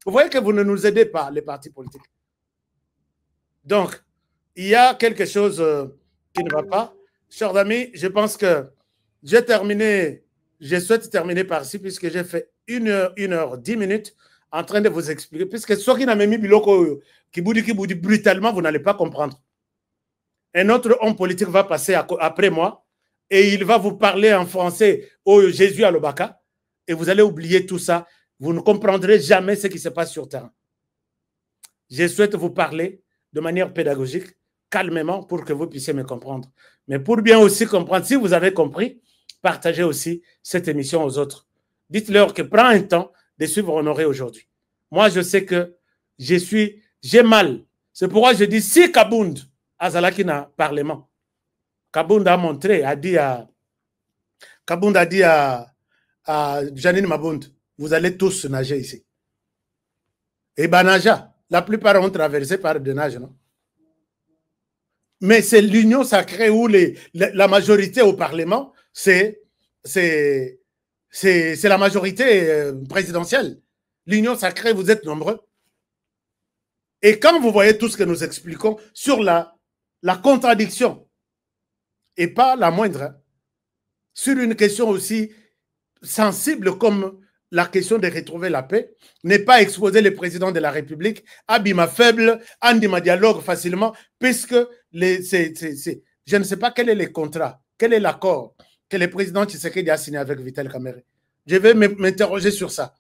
S8: Vous voyez que vous ne nous aidez pas, les partis politiques. Donc, il y a quelque chose qui ne va pas. Chers amis, je pense que j'ai terminé, je souhaite terminer par ici puisque j'ai fait 1 heure 10 minutes en train de vous expliquer. Puisque ceux qui n'ont mis biloko qui vous dit brutalement, vous n'allez pas comprendre. Un autre homme politique va passer après moi et il va vous parler en français au Jésus à l'Obaka et vous allez oublier tout ça. Vous ne comprendrez jamais ce qui se passe sur le terrain. Je souhaite vous parler de manière pédagogique, calmement, pour que vous puissiez me comprendre. Mais pour bien aussi comprendre, si vous avez compris, partagez aussi cette émission aux autres. Dites-leur que prends un temps de suivre Honoré aujourd'hui. Moi, je sais que j'ai mal. C'est pourquoi je dis, si Kabound, Azalakina, Parlement, Kabound a montré, Kabound a dit à Janine Mabound, vous allez tous nager ici. Et Banaja, la plupart ont traversé par des nages, non? Mais c'est l'union sacrée où la majorité au Parlement, c'est la majorité présidentielle. L'union sacrée, vous êtes nombreux. Et quand vous voyez tout ce que nous expliquons sur la contradiction, et pas la moindre, hein, sur une question aussi sensible comme la question de retrouver la paix, n'est pas exposer le président de la République à Bima faible, à Ndima dialogue facilement, puisque je ne sais pas quel est le contrat, quel est l'accord que le président Tshisekedi a signé avec Vital Kamerhe. Je vais m'interroger sur ça,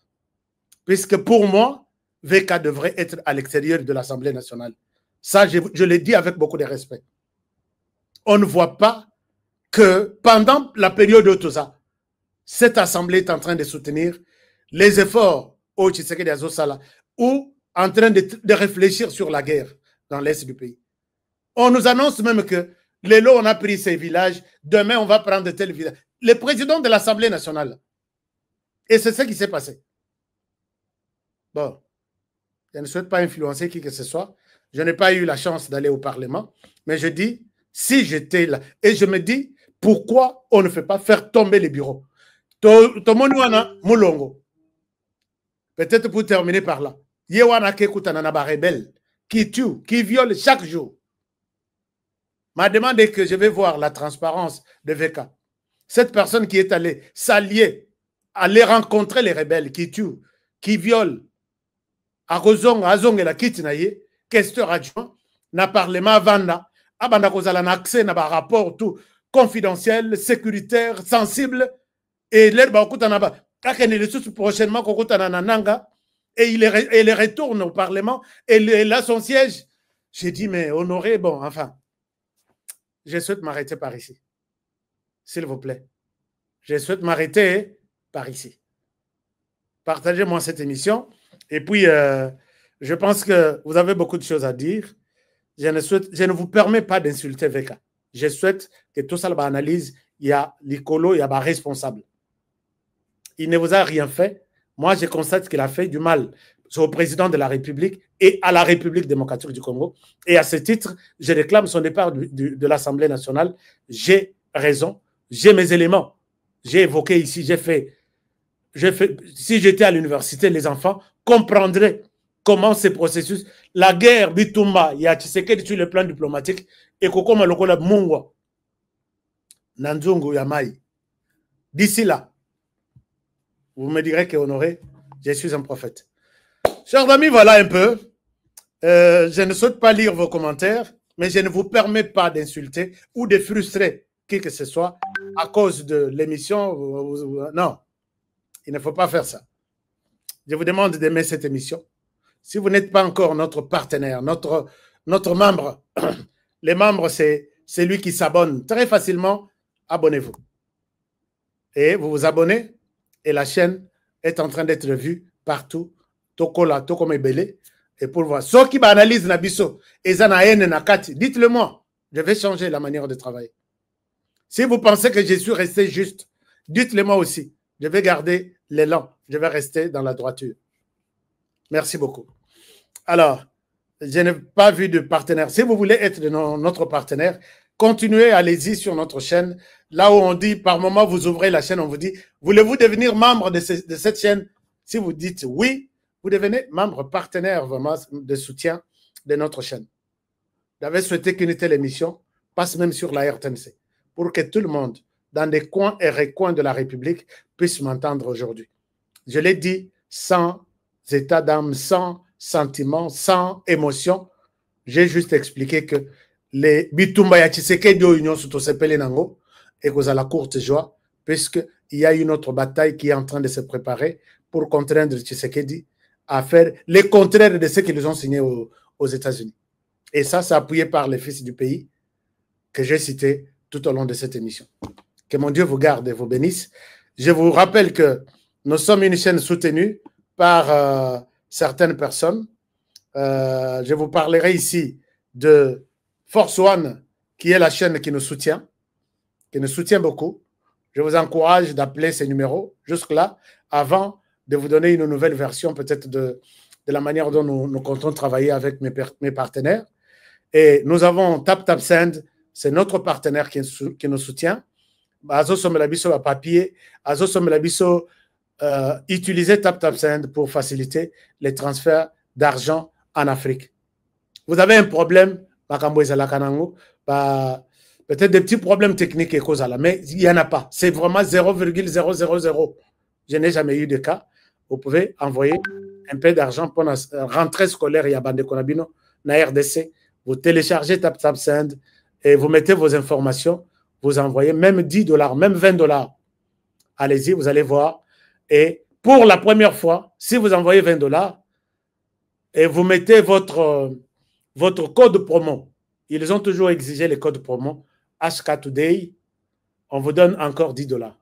S8: puisque pour moi, VK devrait être à l'extérieur de l'Assemblée nationale. Ça, je le dis avec beaucoup de respect. On ne voit pas que pendant la période de tout ça, cette Assemblée est en train de soutenir les efforts au Tshisekedi Azosala ou en train de réfléchir sur la guerre dans l'Est du pays. On nous annonce même que les lots, on a pris ces villages, demain on va prendre tel village. Le président de l'Assemblée nationale. Et c'est ce qui s'est passé. Bon, je ne souhaite pas influencer qui que ce soit. Je n'ai pas eu la chance d'aller au Parlement, mais je dis, si j'étais là, et je me dis, pourquoi on ne fait pas faire tomber les bureaux? Mulongo. Peut-être pour terminer par là. Yewana Kekutanana rebelle qui tue, qui viole chaque jour. M'a demandé que je vais voir la transparence de VK. Cette personne qui est allée s'allier, aller rencontrer les rebelles qui tuent, qui violent, Azong et la Kitinaye, questeur adjoint, n'a parlement Vanda, Abanda Kozala n'a accès à un rapport tout confidentiel, sécuritaire, sensible, et l'herbe prochainement et il retourne au Parlement et là son siège. J'ai dit, mais Honoré, bon, enfin, je souhaite m'arrêter par ici. S'il vous plaît. Je souhaite m'arrêter par ici. Partagez-moi cette émission. Et puis, je pense que vous avez beaucoup de choses à dire. Je ne vous permets pas d'insulter VK. Je souhaite que tout ça, l'analyse, il y a l'icolo, il y a un responsable. Il ne vous a rien fait. Moi, je constate qu'il a fait du mal au président de la République et à la République démocratique du Congo. Et à ce titre, je réclame son départ de l'Assemblée nationale. J'ai raison. J'ai mes éléments. J'ai évoqué ici, si j'étais à l'université, les enfants comprendraient comment ce processus, la guerre, Bitumba, il y a Tshisekedi sur le plan diplomatique, et Kokoma Lokola Mungwa, Nanzungu Yamai. D'ici là, vous me direz que Honoré, je suis un prophète. Chers amis, voilà un peu. Je ne souhaite pas lire vos commentaires, mais je ne vous permets pas d'insulter ou de frustrer qui que ce soit à cause de l'émission. Non, il ne faut pas faire ça. Je vous demande d'aimer cette émission. Si vous n'êtes pas encore notre partenaire, notre membre, les membres, c'est celui qui s'abonne très facilement. Abonnez-vous. Et vous vous abonnez et la chaîne est en train d'être vue partout. Tokola, Tokomebele. Et pour voir. Ceux qui analysent Nabiso et Zanaen et Nakati, dites-le moi. Je vais changer la manière de travailler. Si vous pensez que je suis resté juste, dites-le moi aussi. Je vais garder l'élan. Je vais rester dans la droiture. Merci beaucoup. Alors, je n'ai pas vu de partenaire. Si vous voulez être notre partenaire, continuez, allez-y sur notre chaîne. Là où on dit, par moment, vous ouvrez la chaîne, on vous dit, voulez-vous devenir membre de cette chaîne? Si vous dites oui, vous devenez membre partenaire vraiment de soutien de notre chaîne. J'avais souhaité qu'une telle émission passe même sur la RTNC pour que tout le monde, dans des coins et recoins de la République, puisse m'entendre aujourd'hui. Je l'ai dit sans état d'âme, sans sentiment, sans émotion. J'ai juste expliqué que les Bitumba ya Tshisekedi de l'Union sous Tosepele Nango et que la courte joie, puisqu'il y a une autre bataille qui est en train de se préparer pour contraindre Tshisekedi à faire le contraire de ce qu'ils ont signé aux États-Unis. Et ça, c'est appuyé par les fils du pays que j'ai cités tout au long de cette émission. Que mon Dieu vous garde et vous bénisse. Je vous rappelle que nous sommes une chaîne soutenue par certaines personnes. Je vous parlerai ici de Force One, qui est la chaîne qui nous soutient beaucoup. Je vous encourage d'appeler ces numéros jusque-là avant de vous donner une nouvelle version peut-être de la manière dont nous comptons travailler avec mes partenaires. Et nous avons TapTapSend, c'est notre partenaire qui nous soutient. Azo Somelabiso papier, Azo Somelabiso utiliser TapTapSend pour faciliter les transferts d'argent en Afrique. Vous avez un problème, peut-être des petits problèmes techniques et causes là, mais il n'y en a pas. C'est vraiment 0,000. Je n'ai jamais eu de cas. Vous pouvez envoyer un peu d'argent pour la rentrée scolaire. Il y a Bande Konabino, na RDC. Vous téléchargez TapTapSend et vous mettez vos informations. Vous envoyez même $10, même $20. Allez-y, vous allez voir. Et pour la première fois, si vous envoyez $20 et vous mettez votre code promo, ils ont toujours exigé les codes promo, HK Today, on vous donne encore $10.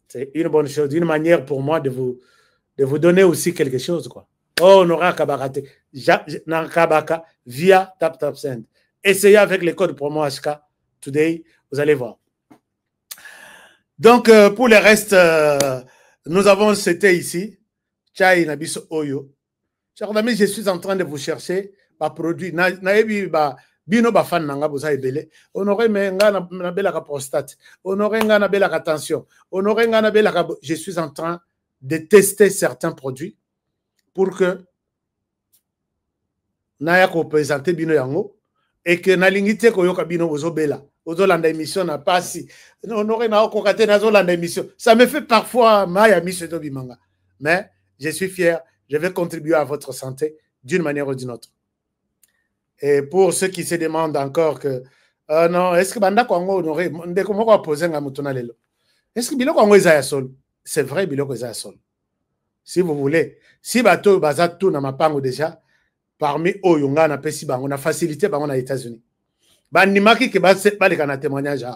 S8: C'est une bonne chose, une manière pour moi de vous donner aussi quelque chose, quoi. Oh, on aura Kabarate, Kabaka via TapTapSend. Essayez avec les codes promo HK Today, vous allez voir. Donc, pour le reste, nous avons cité ici, Chai Nabiso Oyo. Chers amis, je suis en train de vous chercher un produit. Bino bafan nanga boza ebele. Honoré menga na belaka prostate. Honoré nga na belaka tension. Honoré nga na belaka. Je suis en train de tester certains produits pour que naya ko présenter bino yango et que na lingite ko yoka bino bozo bela. Ozo landa émission na pasi. Honoré na okokate na zo landa émission. Ça me fait parfois maya mise de bimanga. Mais je suis fier, je vais contribuer à votre santé d'une manière ou d'une autre. Et pour ceux qui se demandent encore que non, est-ce que Banda Kongo honoré, comment on va poser un moutona lelo? Est-ce que Bilo Kongo est sol? C'est vrai, Bilo est sol. Si vous voulez, si bateau bazatou na mapango déjà, parmi Oyunga na pesi bango, on a facilité bango na États-Unis. Banimaki ke ba les kana témoignage.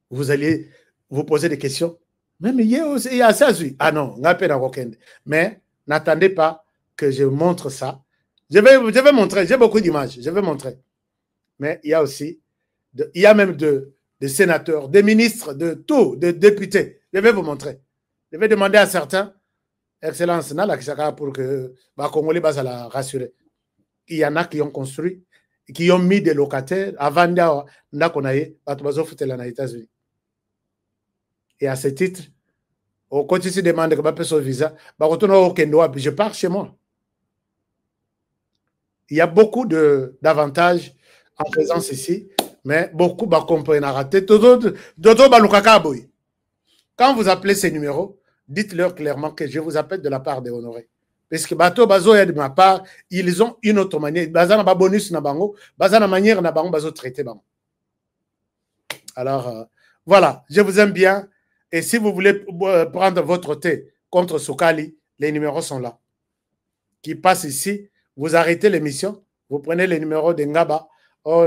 S8: Vous allez vous poser des questions. Même il y a ça, ah non, on a peine à Rokende. Mais n'attendez pas que je montre ça. Je vais montrer, j'ai beaucoup d'images, je vais montrer. Mais il y a aussi, il y a même des sénateurs, des ministres, de tout, des députés. Je vais vous montrer. Je vais demander à certains, Excellence, pour que les Congolais va la rassurer. Il y en a qui ont construit, qui ont mis des locataires avant d'Akonaye, aux États-Unis. Et à ce titre, quand tu se demandes que je peux visa, je pars chez moi. Il y a beaucoup d'avantages en faisant ceci, mais beaucoup de comprennent à rater. Quand vous appelez ces numéros, dites-leur clairement que je vous appelle de la part des honorés. Parce que Bato Bazo est de ma part, ils ont une autre manière. Bazana ba bonus na bango, bazana manière na bango bazo traiter bango. Alors voilà, je vous aime bien. Et si vous voulez prendre votre thé contre Soukali, les numéros sont là. Qui passent ici. Vous arrêtez l'émission, vous prenez les numéros de Ngaba,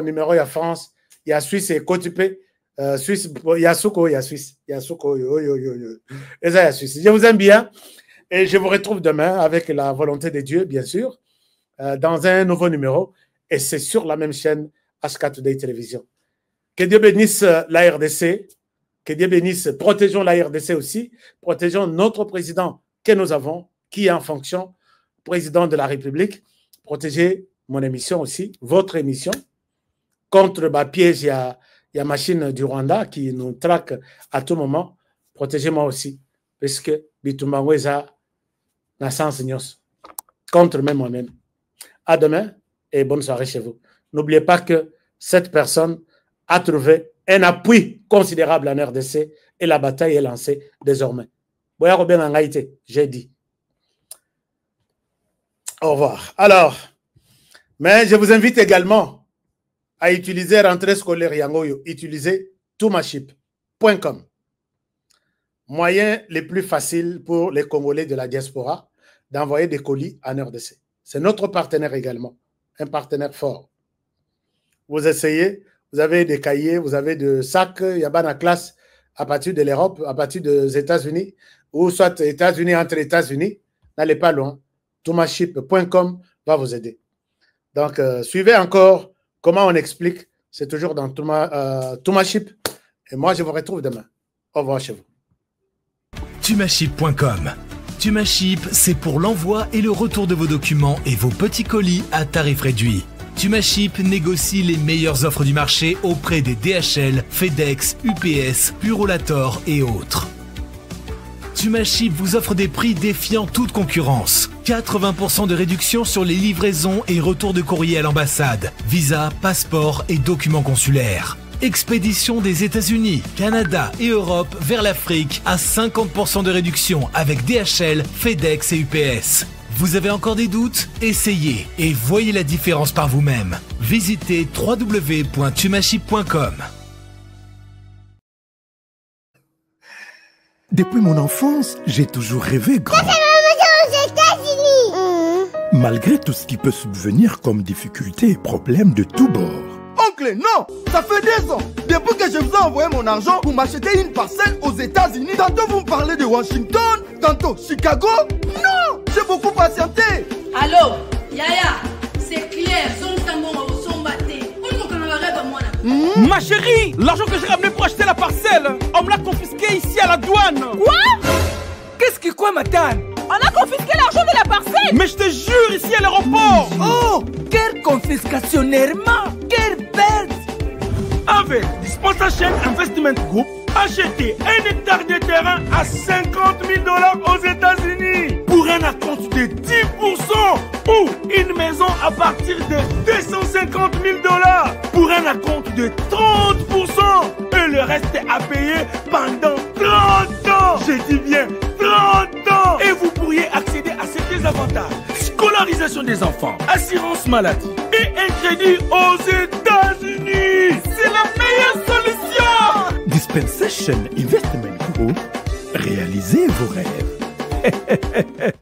S8: numéro il y a France, il y a Suisse et Côte-Pé, Suisse, il y a Souko, il y a Suisse, il y a Souko, et ça il y a Suisse. Je vous aime bien et je vous retrouve demain avec la volonté de Dieu, bien sûr, dans un nouveau numéro et c'est sur la même chaîne HK Today Télévision. Que Dieu bénisse la RDC, que Dieu bénisse, protégeons la RDC aussi, protégeons notre président que nous avons, qui est en fonction, président de la République. Protégez mon émission aussi, votre émission, contre le piège, il y a machine du Rwanda qui nous traque à tout moment. Protégez-moi aussi. puisque bitumbango eza na sens nyos contre même moi-même. À demain et bonne soirée chez vous. N'oubliez pas que cette personne a trouvé un appui considérable en RDC et la bataille est lancée désormais. Boya Robin en Haïti, j'ai dit. Au revoir. Alors, mais je vous invite également à utiliser rentrée scolaire Yangoyo, utiliser tumaship.com. Moyen le plus facile pour les Congolais de la diaspora d'envoyer des colis en RDC. C'est notre partenaire également, un partenaire fort. Vous essayez, vous avez des cahiers, vous avez des sacs, il y a pas de classe à partir de l'Europe, à partir des États-Unis, ou soit États-Unis entre États-Unis, n'allez pas loin. Tumaship.com va vous aider. Donc, suivez encore comment on explique. C'est toujours dans Tumaship. Et moi, je vous retrouve demain. Au revoir chez vous.
S7: Tumaship.com. Tumaship, c'est pour l'envoi et le retour de vos documents et vos petits colis à tarif réduit. Tumaship négocie les meilleures offres du marché auprès des DHL, FedEx, UPS, Purolator et autres. Tumaship vous offre des prix défiant toute concurrence. 80% de réduction sur les livraisons et retours de courrier à l'ambassade, visa, passeport et documents consulaires. Expédition des États-Unis, Canada et Europe vers l'Afrique à 50% de réduction avec DHL, FedEx et UPS. Vous avez encore des doutes? Essayez et voyez la différence par vous-même. Visitez www.tumaship.com.
S2: Depuis mon enfance, j'ai toujours rêvé grand.
S10: aux États-Unis.
S2: Malgré tout ce qui peut subvenir comme difficultés et problèmes de tous bords.
S3: Oncle, non! Ça fait 2 ans. Depuis que je vous ai envoyé mon argent, vous m'achetez une parcelle aux États-Unis. Tantôt vous me parlez de Washington, tantôt Chicago. Non! J'ai beaucoup patienté.
S4: Allô, Yaya, c'est clair.
S6: Ma chérie, l'argent que j'ai ramené pour acheter la parcelle, on me l'a confisqué ici à la douane.
S11: Quoi? Qu'est-ce qui quoi, madame?
S6: On a confisqué l'argent de la parcelle. Mais je te jure, ici à l'aéroport.
S11: Oh, quelle confiscationnairement. Quelle perte.
S5: Avec Dispensation Investment Group, achetez 1 hectare de terrain à 50 000 $ aux États-Unis pour un acompte de 10% ou une maison à partir de 250 000 $ pour un acompte de 30% et le reste à payer pendant 30 ans. Je dis bien 30 ans. Et vous pourriez accéder à certains avantages: scolarisation des enfants, assurance maladie et un crédit aux États-Unis. C'est la meilleure solution.
S2: Dispensation Investment Group, réalisez vos rêves.